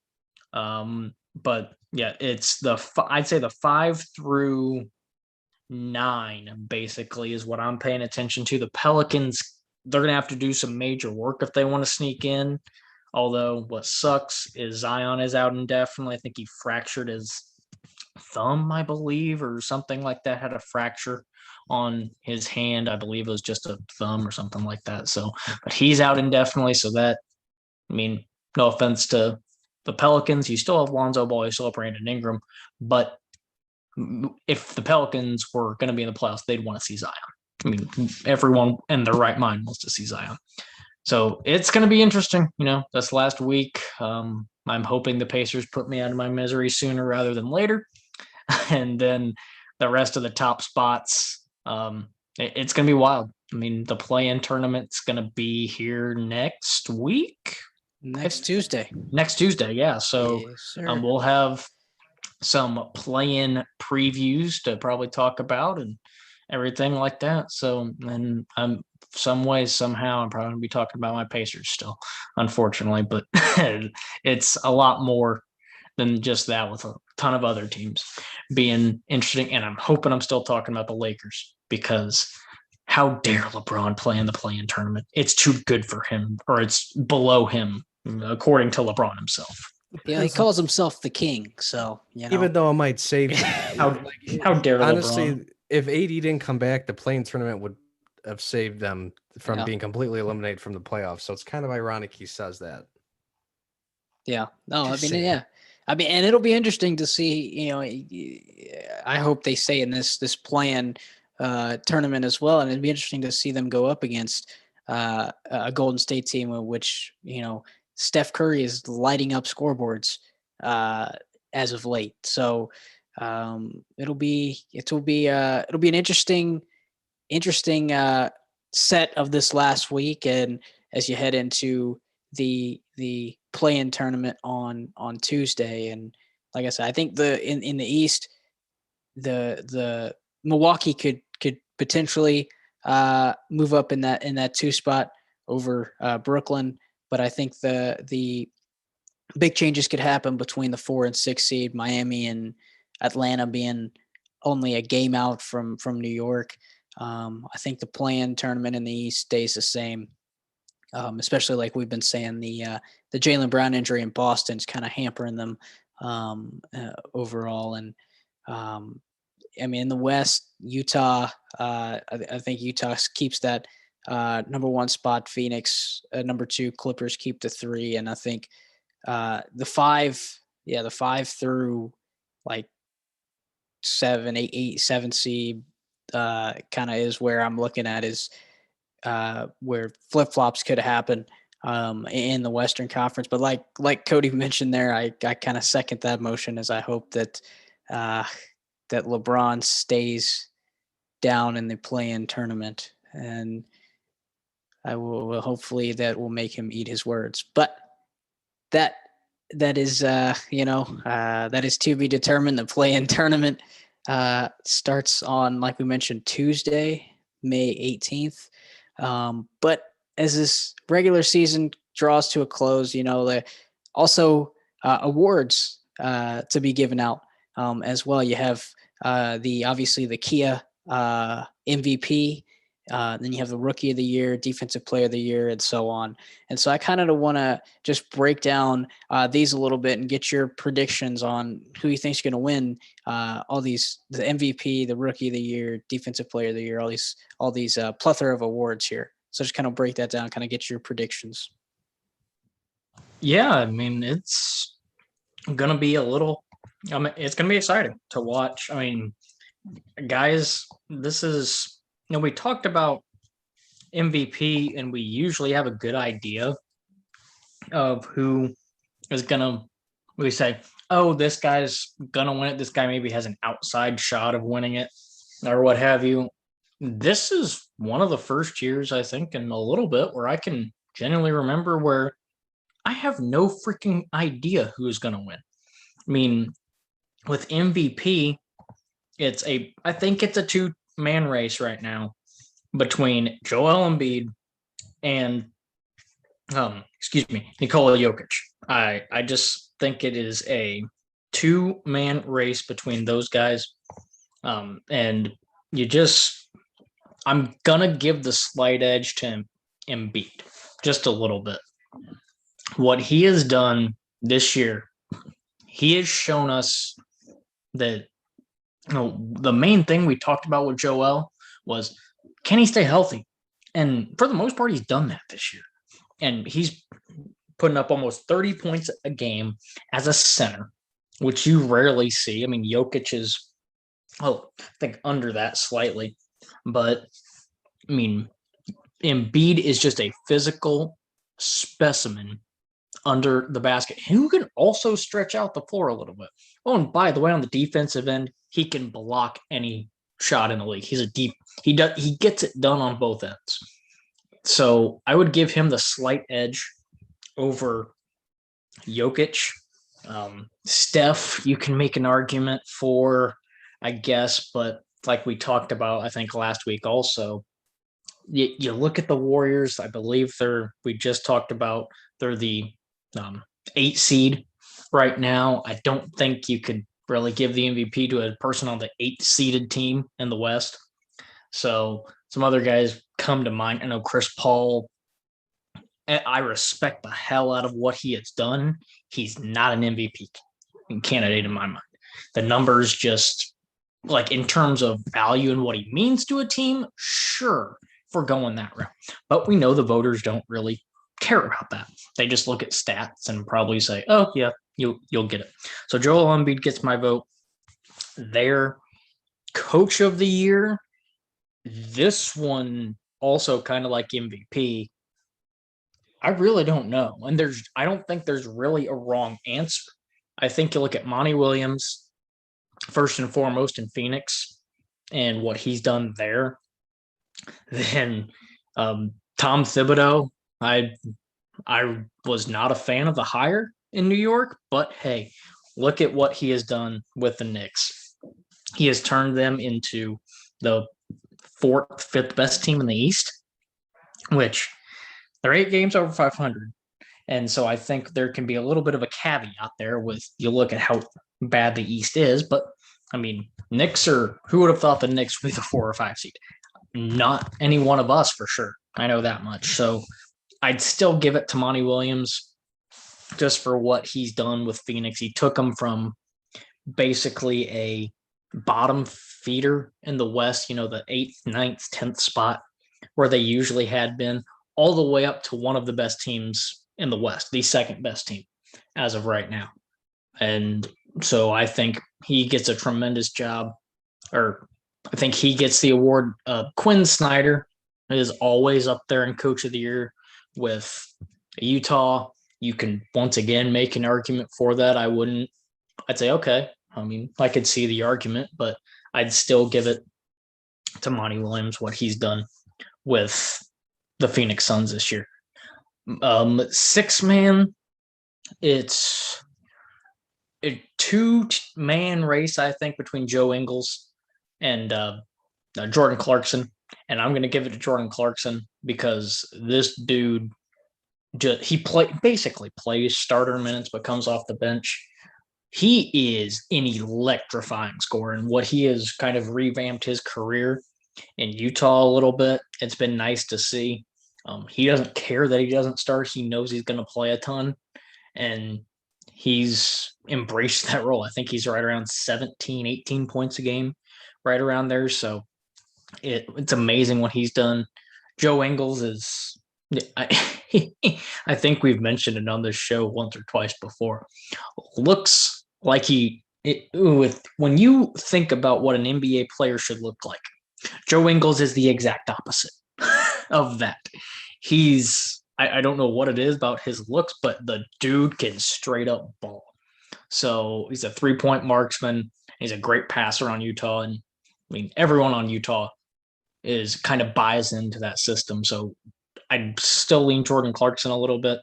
But yeah, it's I'd say the 5 through 9 basically is what I'm paying attention to. The Pelicans, they're gonna have to do some major work if they want to sneak in. Although what sucks is Zion is out indefinitely. I think he fractured his thumb, I believe, or something like that. Had a fracture on his hand. I believe it was just a thumb or something like that. So, but he's out indefinitely. So that, I mean, no offense to the Pelicans, you still have Lonzo Ball, you still have Brandon Ingram, but if the Pelicans were going to be in the playoffs, they'd want to see Zion. I mean, everyone in their right mind wants to see Zion. So it's going to be interesting, this last week. I'm hoping the Pacers put me out of my misery sooner rather than later. And then the rest of the top spots, it's going to be wild. I mean, the play-in tournament's going to be here next week. Next Tuesday. Yeah. So yes, we'll have some play-in previews to probably talk about and everything like that. So, and some ways, somehow, I'm probably going to be talking about my Pacers still, unfortunately, but it's a lot more than just that, with a ton of other teams being interesting. And I'm hoping I'm still talking about the Lakers because how dare LeBron play in the play-in tournament? It's too good for him, or it's below him, according to LeBron himself. Yeah, he calls himself the king, so Even though it might save how dare honestly, LeBron? if AD didn't come back, the play-in tournament would have saved them from Yeah. being completely eliminated from the playoffs. So it's kind of ironic he says that. Yeah. No, Just I mean, saying. yeah. I mean, and it'll be interesting to see, you know, I hope they say in this play-in tournament as well, and it'd be interesting to see them go up against a Golden State team in which, you know, Steph Curry is lighting up scoreboards as of late. So it'll be an interesting set of this last week, and as you head into the play-in tournament on Tuesday. And like I said, I think in the East, the Milwaukee could potentially move up in that 2 spot over Brooklyn, but I think the big changes could happen between the 4 and 6 seed, Miami and Atlanta being only a game out from New York. I think the play-in tournament in the East stays the same, especially like we've been saying, the Jaylen Brown injury in Boston is kind of hampering them overall. And I mean, in the West, Utah, I think Utah keeps that number 1 spot. Phoenix, number 2, Clippers keep the 3, and I think the 5 through like 7, 8, 7 seed kind of is where I'm looking at, is where flip-flops could happen in the Western Conference. But like Cody mentioned there, I kind of second that motion, as I hope that that LeBron stays down in the play-in tournament, and I will hopefully that will make him eat his words. But that is that is to be determined. The play-in tournament starts on, like we mentioned, Tuesday, May 18th. But as this regular season draws to a close, you know, the also awards to be given out as well. You have obviously the Kia MVP. Then you have the Rookie of the Year, Defensive Player of the Year, and so on. And so I kind of want to just break down these a little bit and get your predictions on who you think is going to win all these: the MVP, the Rookie of the Year, Defensive Player of the Year, all these plethora of awards here. So just kind of break that down, kind of get your predictions. Yeah, I mean, it's going to be it's going to be exciting to watch. I mean, guys, this is, we talked about MVP, and we usually have a good idea of who is going to, we say, oh, this guy's going to win it. This guy maybe has an outside shot of winning it or what have you. This is one of the first years, I think, in a little bit where I can genuinely remember where I have no freaking idea who's going to win. I mean, with MVP, I think it's a 2-man race right now between Joel Embiid and Nikola Jokic. I just think it is a 2-man race between those guys. And I'm gonna give the slight edge to Embiid just a little bit. What he has done this year, he has shown us that, the main thing we talked about with Joel was, can he stay healthy? And for the most part, he's done that this year. And he's putting up almost 30 points a game as a center, which you rarely see. I mean, Jokic is, I think, under that slightly. But, I mean, Embiid is just a physical specimen under the basket, who can also stretch out the floor a little bit. Oh, and by the way, on the defensive end, he can block any shot in the league. He gets it done on both ends. So I would give him the slight edge over Jokic. Steph, you can make an argument for, I guess, but like we talked about, I think last week also, you look at the Warriors. I believe we just talked about, they're the 8 seed right now. I don't think you could really give the MVP to a person on the 8 seeded team in the West. So some other guys come to mind. I know Chris Paul. I respect the hell out of what he has done. He's not an MVP candidate in my mind. The numbers just like in terms of value and what he means to a team, sure, if we're going that route. But we know the voters don't really care about that. They just look at stats and probably say, "Oh yeah, you'll get it." So Joel Embiid gets my vote. Their coach of the year. This one also kind of like MVP. I really don't know. And I don't think there's really a wrong answer. I think you look at Monty Williams, first and foremost in Phoenix and what he's done there. Then Tom Thibodeau, I was not a fan of the hire in New York, but hey, look at what he has done with the Knicks. He has turned them into the fourth, fifth best team in the East, which they're 8 games over 500. And so I think there can be a little bit of a caveat there with you look at how bad the East is. But I mean, Knicks are, who would have thought the Knicks would be the 4 or 5 seed? Not any one of us for sure. I know that much. So I'd still give it to Monty Williams just for what he's done with Phoenix. He took them from basically a bottom feeder in the West, the 8th, 9th, 10th spot where they usually had been, all the way up to one of the best teams in the West, the second best team as of right now. And so I think he gets a tremendous job, or I think he gets the award. Quinn Snyder is always up there in Coach of the Year with Utah. You can once again make an argument for that. I'd say, okay, I mean, I could see the argument, but I'd still give it to Monty Williams, what he's done with the Phoenix Suns this year. 6-man, it's a 2-man race, I think, between Joe Ingles and Jordan Clarkson. And I'm going to give it to Jordan Clarkson because this dude, basically plays starter minutes, but comes off the bench. He is an electrifying scorer, and what he has kind of revamped his career in Utah a little bit. It's been nice to see. He doesn't care that he doesn't start. He knows he's going to play a ton, and he's embraced that role. I think he's right around 17, 18 points a game, right around there. So it's amazing what he's done. Joe Ingles is, I think we've mentioned it on this show once or twice before, looks like when you think about what an NBA player should look like, Joe Ingles is the exact opposite of that. I don't know what it is about his looks, but the dude can straight up ball. So he's a 3-point marksman. He's a great passer on Utah. And I mean, everyone on Utah is kind of biased into that system. So I'd still lean Jordan Clarkson a little bit.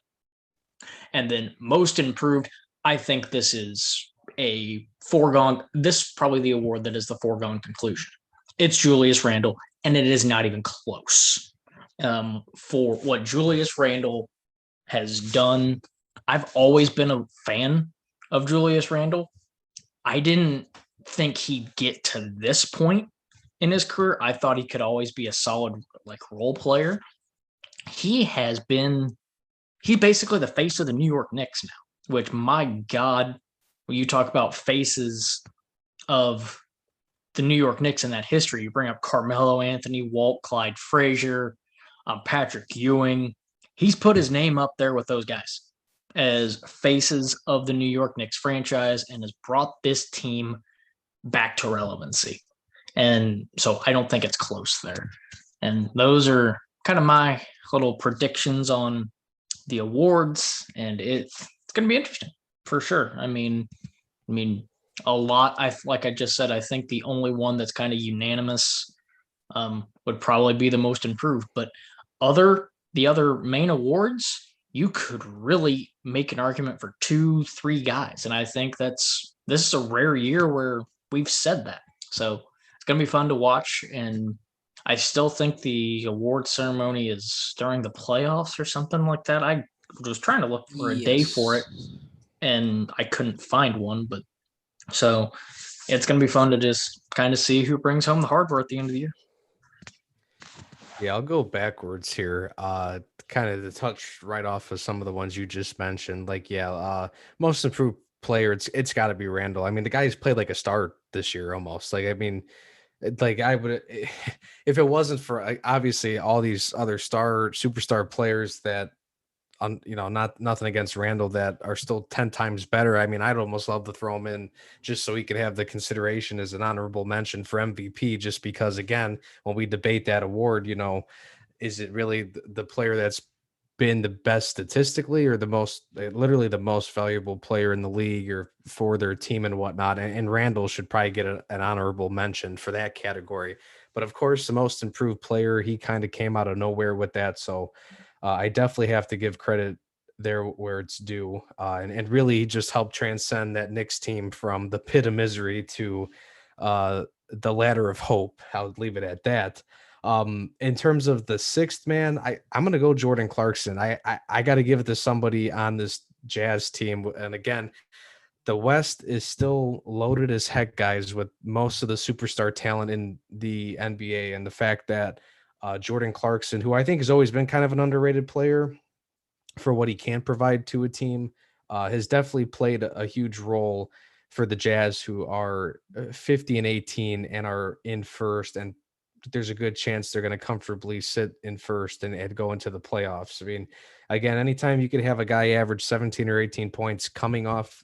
And then most improved, I think this is probably the award that is the foregone conclusion. It's Julius Randle, and it is not even close. For what Julius Randle has done, I've always been a fan of Julius Randle. I didn't think he'd get to this point in his career. I thought he could always be a solid role player. He's basically the face of the New York Knicks now, which, my God, when you talk about faces of the New York Knicks in that history, you bring up Carmelo Anthony, Walt Clyde Frazier, Patrick Ewing. He's put his name up there with those guys as faces of the New York Knicks franchise and has brought this team back to relevancy. And so I don't think it's close there. And those are kind of my little predictions on the awards, and it's going to be interesting for sure. I mean, a lot. Like I just said, I think the only one that's kind of unanimous would probably be the most improved. But the other main awards, you could really make an argument for 2-3 guys, and I think this is a rare year where we've said that. So it's going to be fun to watch, and I still think the award ceremony is during the playoffs or something like that. I was trying to look for a day for it, and I couldn't find one. But so it's going to be fun to just kind of see who brings home the hardware at the end of the year. Yeah, I'll go backwards here. Kind of to touch right off of some of the ones you just mentioned. Like, yeah, most improved player, it's got to be Randall. I mean, the guy's played like a star this year almost. Like, I mean, like I would, if it wasn't for obviously all these other superstar players that not nothing against Randall that are still 10 times better. I mean, I'd almost love to throw him in just so he could have the consideration as an honorable mention for MVP, just because again, when we debate that award, is it really the player that's been the best statistically or the most literally the most valuable player in the league or for their team and whatnot? And Randall should probably get an honorable mention for that category. But of course, the most improved player, he kind of came out of nowhere with that. So I definitely have to give credit there where it's due. And really he just helped transcend that Knicks team from the pit of misery to the ladder of hope. I'll leave it at that. In terms of the sixth man, I'm gonna go Jordan Clarkson. I got to give it to somebody on this Jazz team. And again, the West is still loaded as heck, guys, with most of the superstar talent in the NBA, and the fact that Jordan Clarkson, who I think has always been kind of an underrated player for what he can provide to a team, has definitely played a huge role for the Jazz, who are 50 and 18 and are in first. And there's a good chance they're going to comfortably sit in first and go into the playoffs. I mean, again, anytime you could have a guy average 17 or 18 points coming off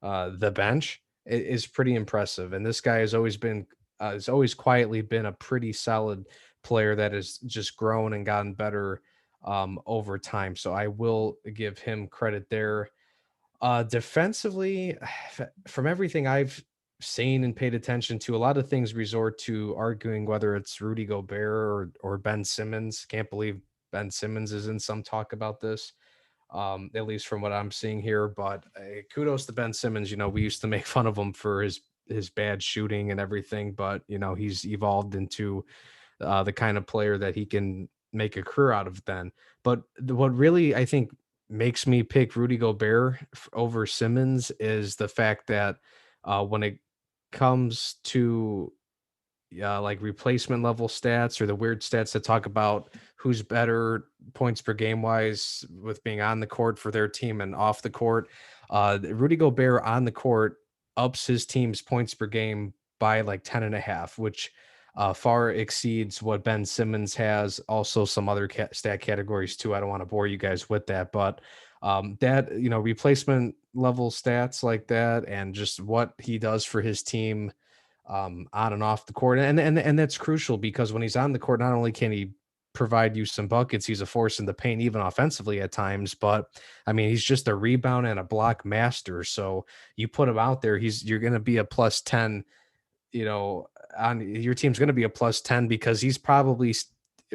the bench is pretty impressive. And this guy has always quietly been a pretty solid player that has just grown and gotten better over time. So I will give him credit there. Defensively, from everything I've seen and paid attention to, a lot of things resort to arguing whether it's Rudy Gobert or Ben Simmons. Can't believe Ben Simmons is in some talk about this, at least from what I'm seeing here. But kudos to Ben Simmons. We used to make fun of him for his bad shooting and everything, but he's evolved into the kind of player that he can make a career out of then. But what really I think makes me pick Rudy Gobert over Simmons is the fact that when it comes to like replacement level stats or the weird stats that talk about who's better points per game wise with being on the court for their team and off the court. Rudy Gobert on the court ups his team's points per game by like 10 and a half, which far exceeds what Ben Simmons has. Also some other stat categories too. I don't want to bore you guys with that, but that, replacement level stats like that and just what he does for his team on and off the court. And that's crucial because when he's on the court, not only can he provide you some buckets, he's a force in the paint, even offensively at times. But I mean, he's just a rebound and a block master. So you put him out there, you're going to be a plus 10, on your team's going to be a plus 10 because he's probably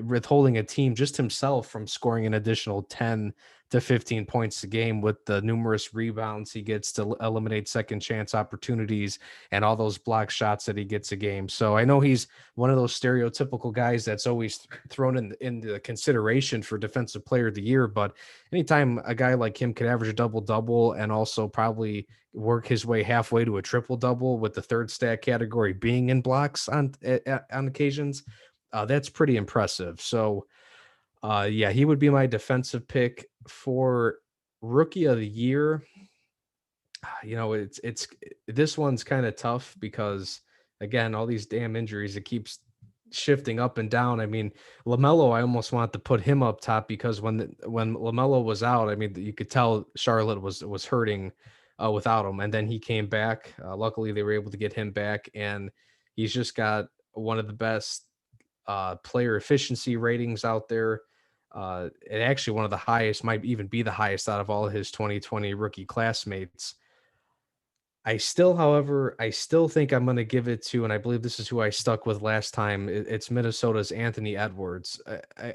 withholding a team just himself from scoring an additional 10 to 15 points a game with the numerous rebounds he gets to eliminate second chance opportunities and all those block shots that he gets a game. So I know he's one of those stereotypical guys that's always thrown in the consideration for defensive player of the year. But anytime a guy like him could average a double and also probably work his way halfway to a triple double with the third stat category being in blocks on occasions, that's pretty impressive. So yeah, he would be my defensive pick for rookie of the year. It's this one's kind of tough because again, all these damn injuries, it keeps shifting up and down. I mean, LaMelo, I almost want to put him up top because when LaMelo was out, I mean, you could tell Charlotte was hurting without him, and then he came back. Luckily, they were able to get him back, and he's just got one of the best player efficiency ratings out there. And actually one of the highest, might even be the highest out of all of his 2020 rookie classmates. However, I still think I'm going to give it to, and I believe this is who I stuck with last time. It's Minnesota's Anthony Edwards.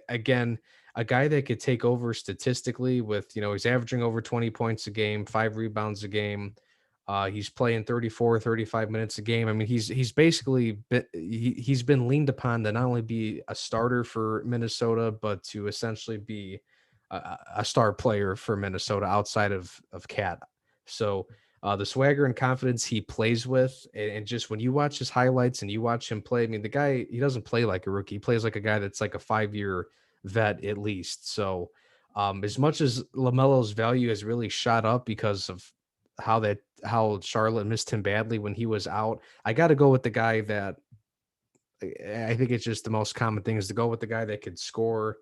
Again, a guy that could take over statistically with, he's averaging over 20 points a game, 5 rebounds a game. He's playing 34, 35 minutes a game. I mean, he's basically he's been leaned upon to not only be a starter for Minnesota, but to essentially be a star player for Minnesota outside of Cat. So the swagger and confidence he plays with, and just when you watch his highlights and you watch him play, I mean, the guy, he doesn't play like a rookie. He plays like a guy that's like a 5-year vet at least. So as much as LaMelo's value has really shot up because of how Charlotte missed him badly when he was out, I got to go with the guy that I think it's just the most common thing is to go with the guy that could score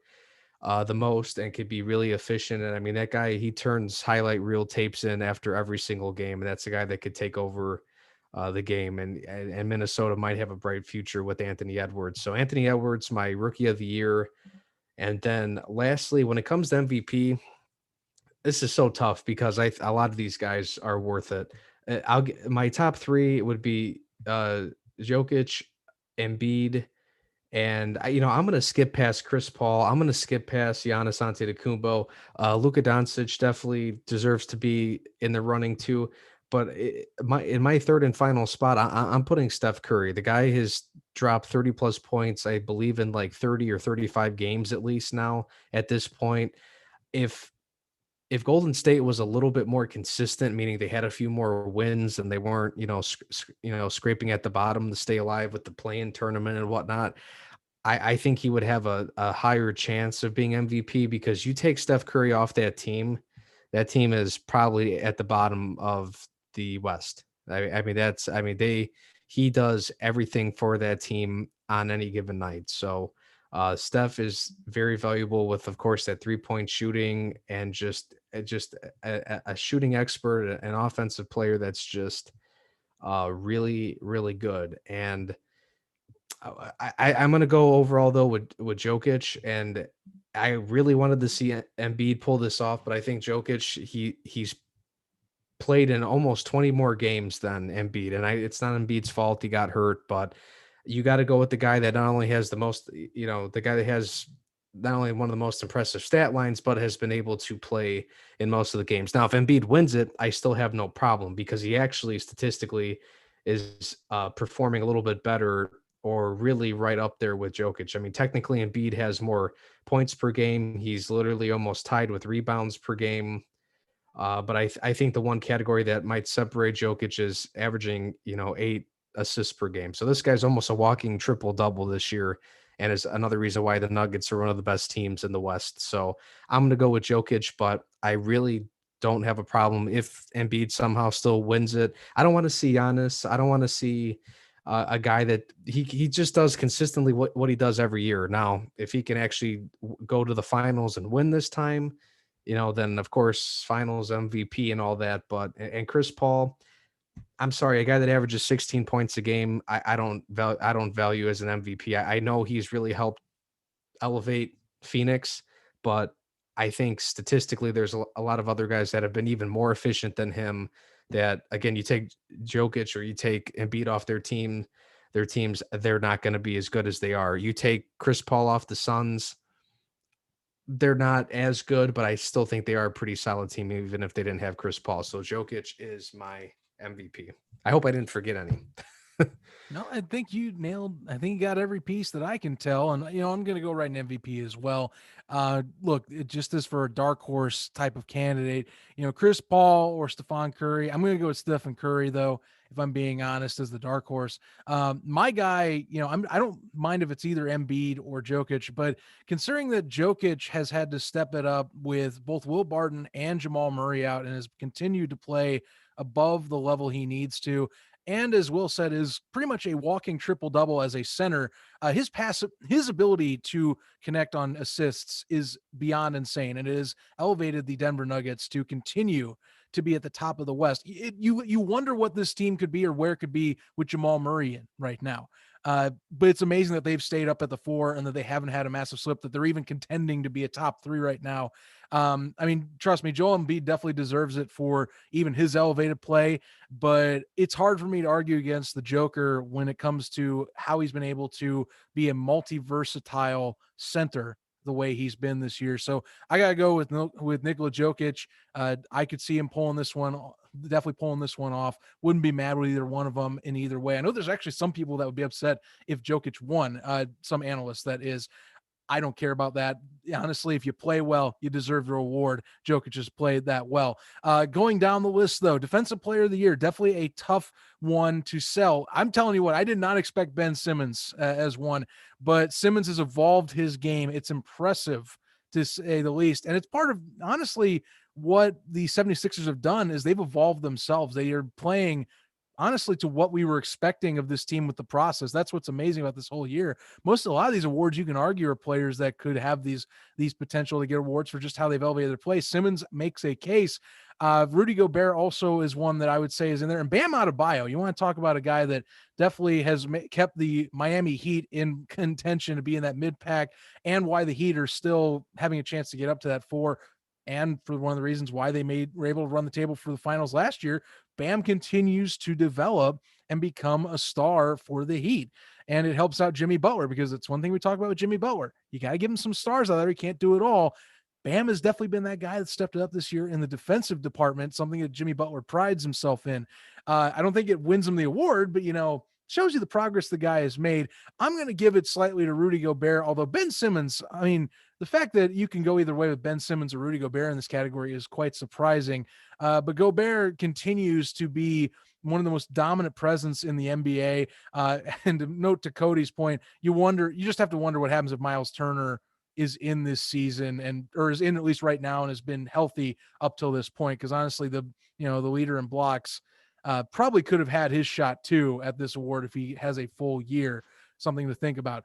the most and could be really efficient. And I mean, that guy, he turns highlight reel tapes in after every single game, and that's the guy that could take over the game. And Minnesota might have a bright future with Anthony Edwards. So Anthony Edwards, my rookie of the year. And then lastly, when it comes to MVP, this is so tough because a lot of these guys are worth it. My top three would be Jokic, Embiid, and I'm going to skip past Chris Paul. I'm going to skip past Giannis Antetokounmpo. Luka Doncic definitely deserves to be in the running too. But in my third and final spot, I'm putting Steph Curry. The guy has dropped 30 plus points, I believe, in like 30 or 35 games at least now at this point. If Golden State was a little bit more consistent, meaning they had a few more wins and they weren't, scraping at the bottom to stay alive with the play-in tournament and whatnot, I think he would have a higher chance of being MVP, because you take Steph Curry off that team is probably at the bottom of the West. He does everything for that team on any given night. So Steph is very valuable with, of course, that 3-point shooting and just a shooting expert, an offensive player that's just really, really good. And I'm going to go overall though with Jokic, and I really wanted to see Embiid pull this off, but I think Jokic, he's played in almost 20 more games than Embiid, and it's not Embiid's fault he got hurt, but you got to go with the guy that not only has the most, the guy that has not only one of the most impressive stat lines, but has been able to play in most of the games. Now, if Embiid wins it, I still have no problem, because he actually statistically is performing a little bit better, or really right up there with Jokic. I mean, technically Embiid has more points per game. He's literally almost tied with rebounds per game. But I think the one category that might separate Jokic is averaging, 8 assists per game. So this guy's almost a walking triple double this year, and is another reason why the Nuggets are one of the best teams in the West. So I'm going to go with Jokic, but I really don't have a problem if Embiid somehow still wins it. I don't want to see Giannis. I don't want to see a guy that he just does consistently what he does every year. Now, if he can actually go to the finals and win this time, then of course finals MVP and all that. But and Chris Paul, I'm sorry, a guy that averages 16 points a game, I don't value as an MVP. I know he's really helped elevate Phoenix, but I think statistically there's a lot of other guys that have been even more efficient than him. That, again, you take Jokic or you take Embiid off their teams, they're not going to be as good as they are. You take Chris Paul off the Suns, they're not as good, but I still think they are a pretty solid team, even if they didn't have Chris Paul. So Jokic is my MVP. I hope I didn't forget any. No, I think you nailed. I think you got every piece that I can tell, and I'm going to go right in MVP as well. Look, it just is for a dark horse type of candidate. Chris Paul or Stephon Curry. I'm going to go with Stephen Curry though, if I'm being honest, as the dark horse. My guy, I don't mind if it's either Embiid or Jokic, but considering that Jokic has had to step it up with both Will Barton and Jamal Murray out, and has continued to play above the level he needs to, and as Will said, is pretty much a walking triple double as a center. His ability to connect on assists is beyond insane, and it has elevated the Denver Nuggets to continue to be at the top of the West. You wonder what this team could be or where it could be with Jamal Murray in right now. But it's amazing that they've stayed up at the 4 and that they haven't had a massive slip, that they're even contending to be a top 3 right now. Trust me, Joel Embiid definitely deserves it for even his elevated play, but it's hard for me to argue against the Joker when it comes to how he's been able to be a multi-versatile center the way he's been this year. So I got to go with Nikola Jokic. I could see him definitely pulling this one off. Wouldn't be mad with either one of them in either way. I know there's actually some people that would be upset if Jokic won, some analysts that is. I don't care about that. Honestly, if you play well, you deserve the reward. Jokic just played that well. Going down the list, though, Defensive Player of the Year, definitely a tough one to sell. I'm telling you what, I did not expect Ben Simmons as one, but Simmons has evolved his game. It's impressive, to say the least. And it's part of, honestly, what the 76ers have done is they've evolved themselves. They are playing honestly to what we were expecting of this team with the process. That's what's amazing about this whole year. A lot of these awards you can argue are players that could have these potential to get awards for just how they've elevated their play. Simmons makes a case. Rudy Gobert also is one that I would say is in there. And Bam Adebayo, you want to talk about a guy that definitely has kept the Miami Heat in contention to be in that mid-pack, and why the Heat are still having a chance to get up to that 4. And for one of the reasons why they were able to run the table for the finals last year, Bam continues to develop and become a star for the Heat. And it helps out Jimmy Butler, because it's one thing we talk about with Jimmy Butler. You got to give him some stars out there. He can't do it all. Bam has definitely been that guy that stepped up this year in the defensive department, something that Jimmy Butler prides himself in. I don't think it wins him the award, but, shows you the progress the guy has made. I'm going to give it slightly to Rudy Gobert, although Ben Simmons, I mean, the fact that you can go either way with Ben Simmons or Rudy Gobert in this category is quite surprising. But Gobert continues to be one of the most dominant presence in the NBA. And to note to Cody's point, you just have to wonder what happens if Miles Turner is in this season or is in at least right now and has been healthy up till this point. Because honestly, the leader in blocks probably could have had his shot too at this award if he has a full year. Something to think about.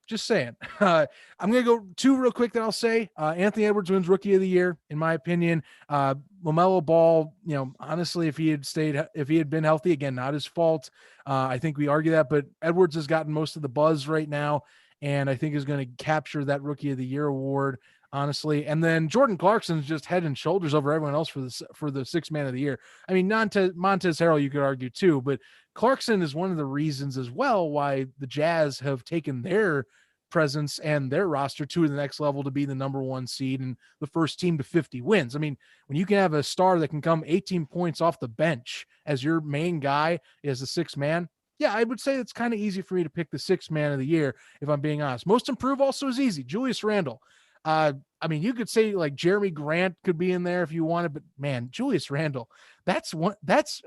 Just saying. I'm going to go 2 real quick that I'll say. Anthony Edwards wins Rookie of the Year, in my opinion. LaMelo Ball, honestly, if he had been healthy, again, not his fault. I think we argue that, but Edwards has gotten most of the buzz right now, and I think is going to capture that Rookie of the Year award, honestly. And then Jordan Clarkson's just head and shoulders over everyone else for the Sixth Man of the Year. I mean, Montez Harrell, you could argue too, but Clarkson is one of the reasons as well why the Jazz have taken their presence and their roster to the next level to be the number 1 seed and the first team to 50 wins. I mean, when you can have a star that can come 18 points off the bench as your main guy as the 6th man, yeah, I would say it's kind of easy for me to pick the 6th Man of the year, if I'm being honest. Most improved also is easy. Julius Randle. I mean, you could say like Jeremy Grant could be in there if you wanted, but man, Julius Randle, that's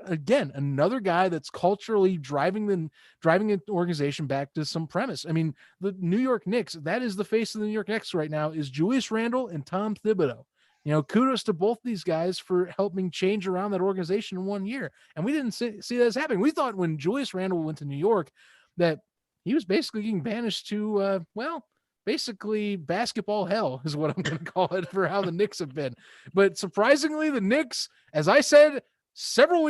again, another guy that's culturally driving the organization back to some premise. I mean, the New York Knicks, that is the face of the New York Knicks right now, is Julius Randle and Tom Thibodeau. Kudos to both these guys for helping change around that organization in 1 year. And we didn't see that as happening. We thought when Julius Randle went to New York that he was basically getting banished to, basically basketball hell is what I'm going to call it for how the Knicks have been. But surprisingly, the Knicks, as I said several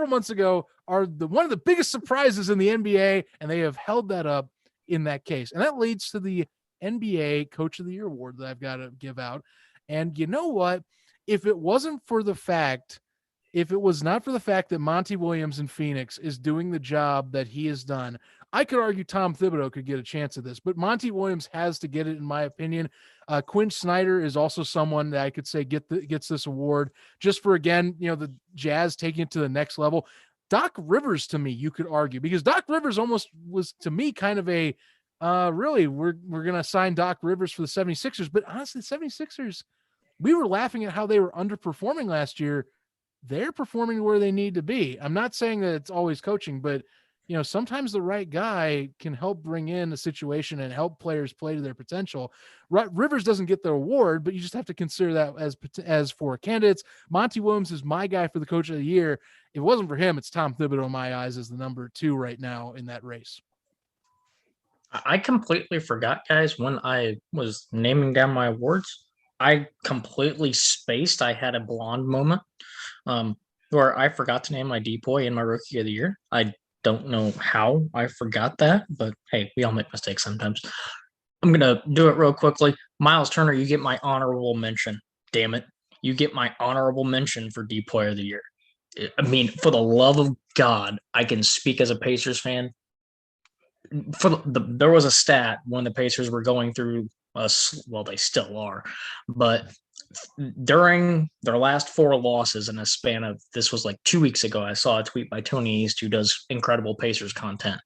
months ago, are one of the biggest surprises in the NBA, and they have held that up in that case. And that leads to the NBA Coach of the Year award that I've got to give out. And you know what? If it was not for the fact that Monty Williams in Phoenix is doing the job that he has done, I could argue Tom Thibodeau could get a chance at this, but Monty Williams has to get it, in my opinion. Quinn Snyder is also someone that I could say gets this award just for, again, the Jazz taking it to the next level. Doc Rivers, to me, you could argue, because Doc Rivers almost was, to me, kind of a really, we're going to sign Doc Rivers for the 76ers. But honestly, the 76ers, we were laughing at how they were underperforming last year. They're performing where they need to be. I'm not saying that it's always coaching, but sometimes the right guy can help bring in a situation and help players play to their potential. Rivers doesn't get the award, but you just have to consider that as for candidates. Monty Williams is my guy for the Coach of the Year. If it wasn't for him, it's Tom Thibodeau in my eyes as the number 2 right now in that race. I completely forgot, guys, when I was naming down my awards. I completely spaced. I had a blonde moment where I forgot to name my depoy in my Rookie of the Year. I don't know how I forgot that, but hey, we all make mistakes sometimes. I'm going to do it real quickly. Miles Turner, you get my honorable mention. Damn it. You get my honorable mention for depoy of the year. I mean, for the love of God, I can speak as a Pacers fan. There was a stat when the Pacers were going through they still are, but during their last 4 losses in a span of, this was like 2 weeks ago, I saw a tweet by Tony East, who does incredible Pacers content.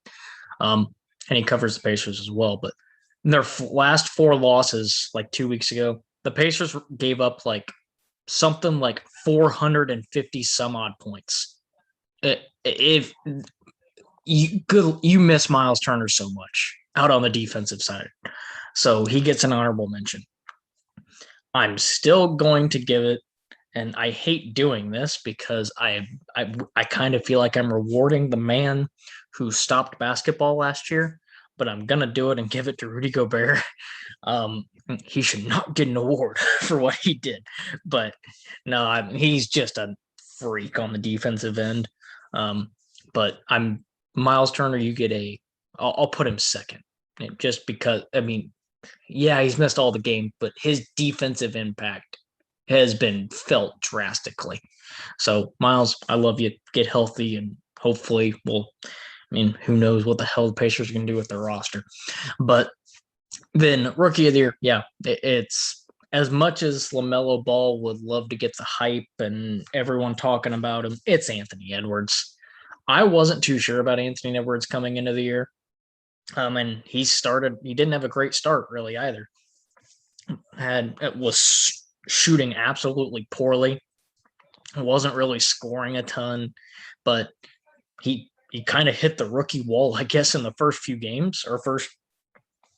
And he covers the Pacers as well. But their last 4 losses, like 2 weeks ago, the Pacers gave up like something like 450 some odd points. If you miss Miles Turner so much out on the defensive side, so he gets an honorable mention. I'm still going to give it, and I hate doing this because I kind of feel like I'm rewarding the man who stopped basketball last year, but I'm gonna do it and give it to Rudy Gobert. He should not get an award for what he did, but no, he's just a freak on the defensive end. But I'm Miles Turner. You get I'll put him second, just because. I mean, yeah, he's missed all the game, but his defensive impact has been felt drastically. So, Miles, I love you. Get healthy, and hopefully, who knows what the hell the Pacers are going to do with their roster. But then, Rookie of the Year, yeah, it's as much as LaMelo Ball would love to get the hype and everyone talking about him, it's Anthony Edwards. I wasn't too sure about Anthony Edwards coming into the year. And he didn't have a great start really either. It was shooting absolutely poorly. Wasn't really scoring a ton, but he kind of hit the rookie wall, I guess, in the first few games or first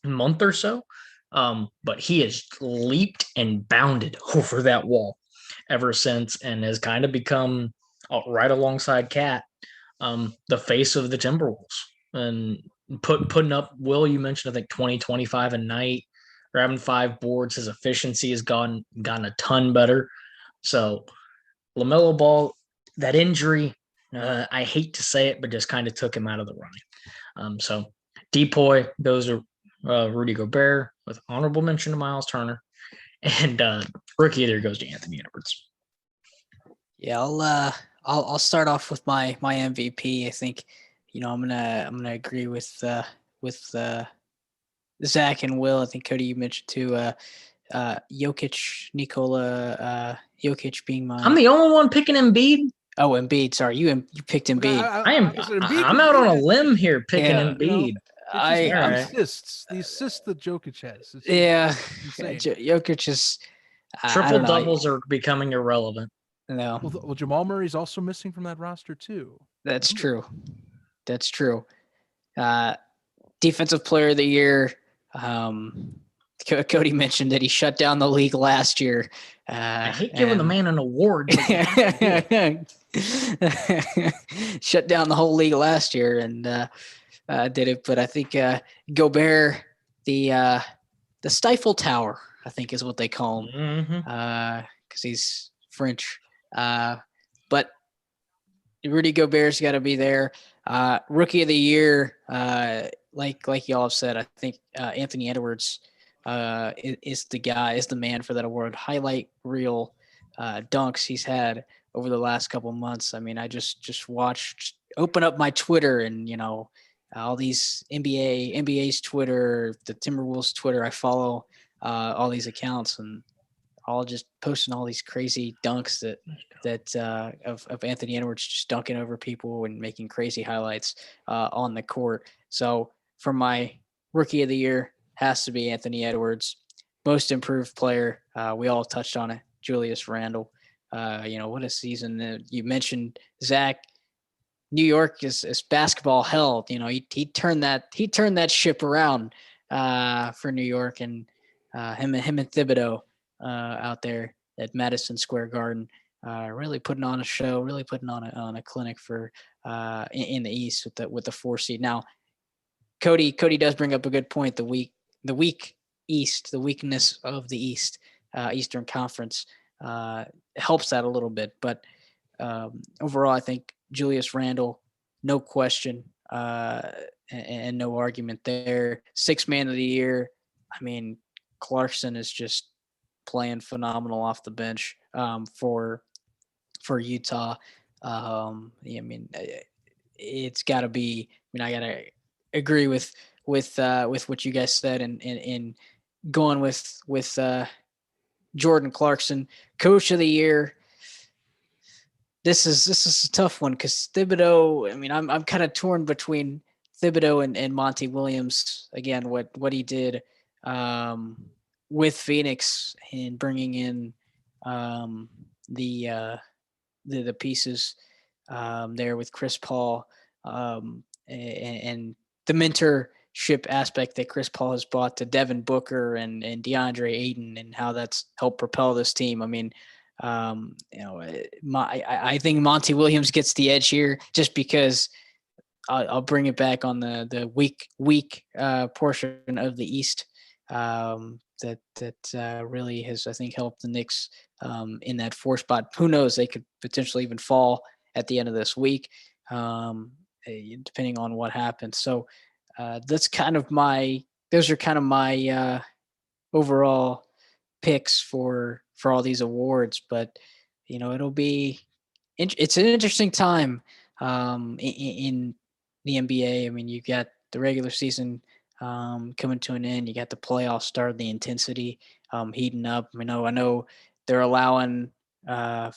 month or so. But he has leaped and bounded over that wall ever since, and has kind of become right alongside Cat, the face of the Timberwolves, and putting up. Will, you mentioned I think 20-25 a night, grabbing 5 boards. His efficiency has gotten a ton better. So LaMelo Ball, that injury, I hate to say it, but just kind of took him out of the running. So Depoy goes to Rudy Gobert with honorable mention to Miles Turner, and Rookie either goes to Anthony Edwards. Yeah, I'll start off with my MVP. I think, I'm gonna agree with Zach and Will. I think Cody, you mentioned too, Nikola Jokic being my. I'm the only one picking Embiid. Oh, Embiid. Sorry, you picked Embiid. I'm out on a limb here picking Embiid. The assists that Jokic has. Jokic is triple doubles are becoming irrelevant. No. Well, Jamal Murray's also missing from that roster too. That's true. Defensive Player of the Year. Cody mentioned that he shut down the league last year. I hate giving the man an award. Shut down the whole league last year and did it. But I think Gobert, the Stifle Tower, I think is what they call him, because he's French. But Rudy Gobert's got to be there. Rookie of the Year, like y'all have said, I think Anthony Edwards is the man for that award. Highlight reel dunks he's had over the last couple months. I mean, I just open up my Twitter and all these NBA's Twitter, the Timberwolves Twitter. I follow all these accounts and all just posting all these crazy dunks of Anthony Edwards just dunking over people and making crazy highlights on the court. So for my Rookie of the Year, has to be Anthony Edwards. Most improved player, we all touched on it, Julius Randle. What a season. You mentioned Zach. New York is basketball hell. He turned that ship around for New York, and him and Thibodeau out there at Madison Square Garden, really putting on a show, really putting on a clinic for in the East with the 4 seed. Now, Cody does bring up a good point. The weak East, the weakness of the East, Eastern Conference helps that a little bit. But overall, I think Julius Randle, no question, and no argument there. 6th man of the year. I mean, Clarkson is just playing phenomenal off the bench for Utah. It's got to be. I gotta agree with what you guys said, and going with Jordan Clarkson, Coach of the Year. This is a tough one because Thibodeau. I'm kind of torn between Thibodeau and Monty Williams, again, what he did with Phoenix in bringing in the pieces there with Chris Paul and the mentorship aspect that Chris Paul has brought to Devin Booker and DeAndre Ayton, and how that's helped propel this team. I mean, I think Monty Williams gets the edge here just because I'll bring it back on the weak portion of the East that really has, I think, helped the Knicks in that 4 spot. Who knows? They could potentially even fall at the end of this week, depending on what happens. So those are kind of my overall picks for all these awards. But it's an interesting time in the NBA. I mean, you got the regular season coming to an end. You got the playoffs start, the intensity heating up. I know they're allowing a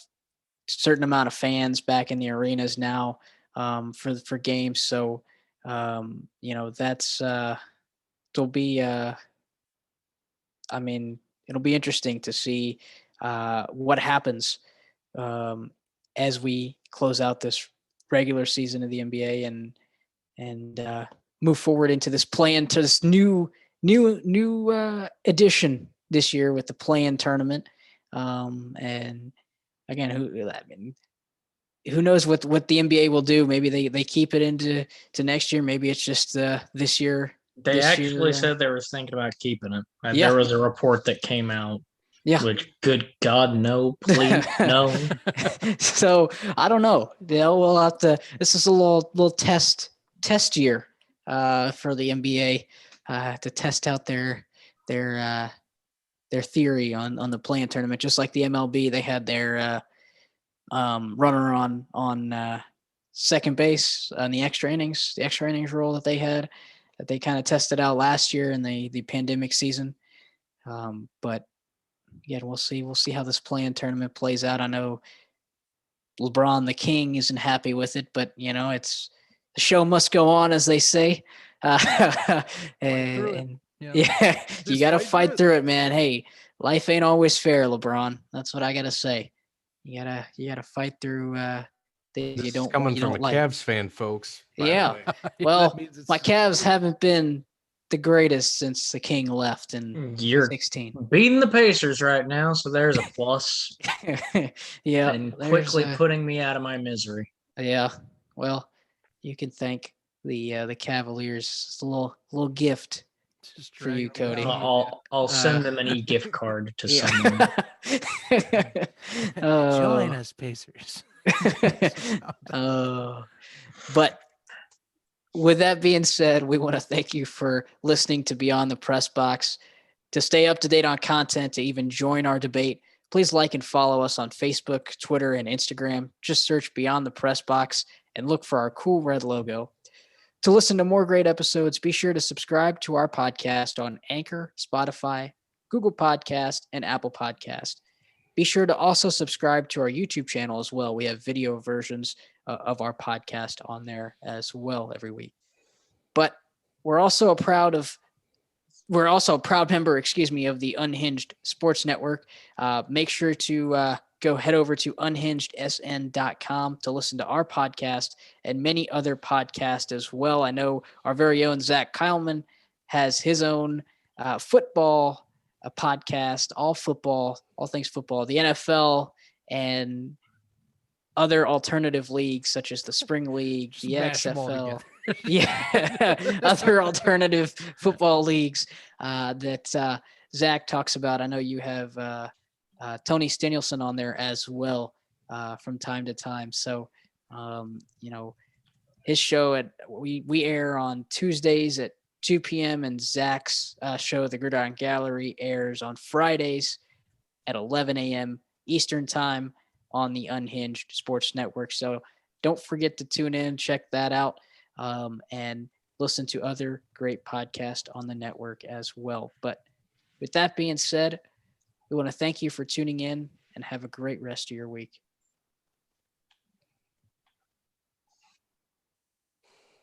certain amount of fans back in the arenas now for games. So that's it'll be it'll be interesting to see what happens as we close out this regular season of the NBA and move forward into this to this new edition this year with the play-in tournament. And again, who knows what the NBA will do? Maybe they keep it into next year. Maybe it's just this year. They actually said they were thinking about keeping it. Yeah. There was a report that came out. Yeah. Which, good God, no, please, no. So I don't know. We'll have to. This is a little test year for the NBA to test out their theory on the play-in tournament. Just like the MLB, they had their runner on second base on the extra innings rule that they had, that they kind of tested out last year in the pandemic season. But yeah, we'll see how this play-in tournament plays out. I know LeBron the King isn't happy with it, but it's the show must go on, as they say. And yeah, you got to fight through it, man. Hey, life ain't always fair, LeBron. That's what I got to say. You gotta fight through things This you don't. is coming you from don't a like. Cavs fan, folks. Yeah. Well, my Cavs haven't been the greatest since the King left in You're 16. beating the Pacers right now, so there's a plus. Yeah. And quickly putting me out of my misery. Yeah. Well, you can thank the Cavaliers. It's a little gift for you, Cody. I'll send them an e-gift card to someone. Join us, Pacers. But with that being said, we want to thank you for listening to Beyond the Press Box. To stay up to date on content, to even join our debate, please like and follow us on Facebook, Twitter, and Instagram. Just search Beyond the Press Box and look for our cool red logo. To listen to more great episodes, be sure to subscribe to our podcast on Anchor, Spotify, Google Podcast, and Apple Podcast. Be sure to also subscribe to our YouTube channel as well. We have video versions of our podcast on there as well every week. But we're also a proud member, of the Unhinged Sports Network. Make sure to head over to unhingedsn.com to listen to our podcast and many other podcasts as well. I know our very own Zach Kyleman has his own football podcast, all things football, the NFL, and other alternative leagues such as the Spring League, the XFL. Yeah, other alternative football leagues that Zach talks about. I know you have Tony Stenielson on there as well from time to time. So, his show we air on Tuesdays at 2 p.m. and Zach's show, The Gridiron Gallery, airs on Fridays at 11 a.m. Eastern Time on the Unhinged Sports Network. So don't forget to tune in, check that out, and listen to other great podcasts on the network as well. But with that being said, we want to thank you for tuning in and have a great rest of your week.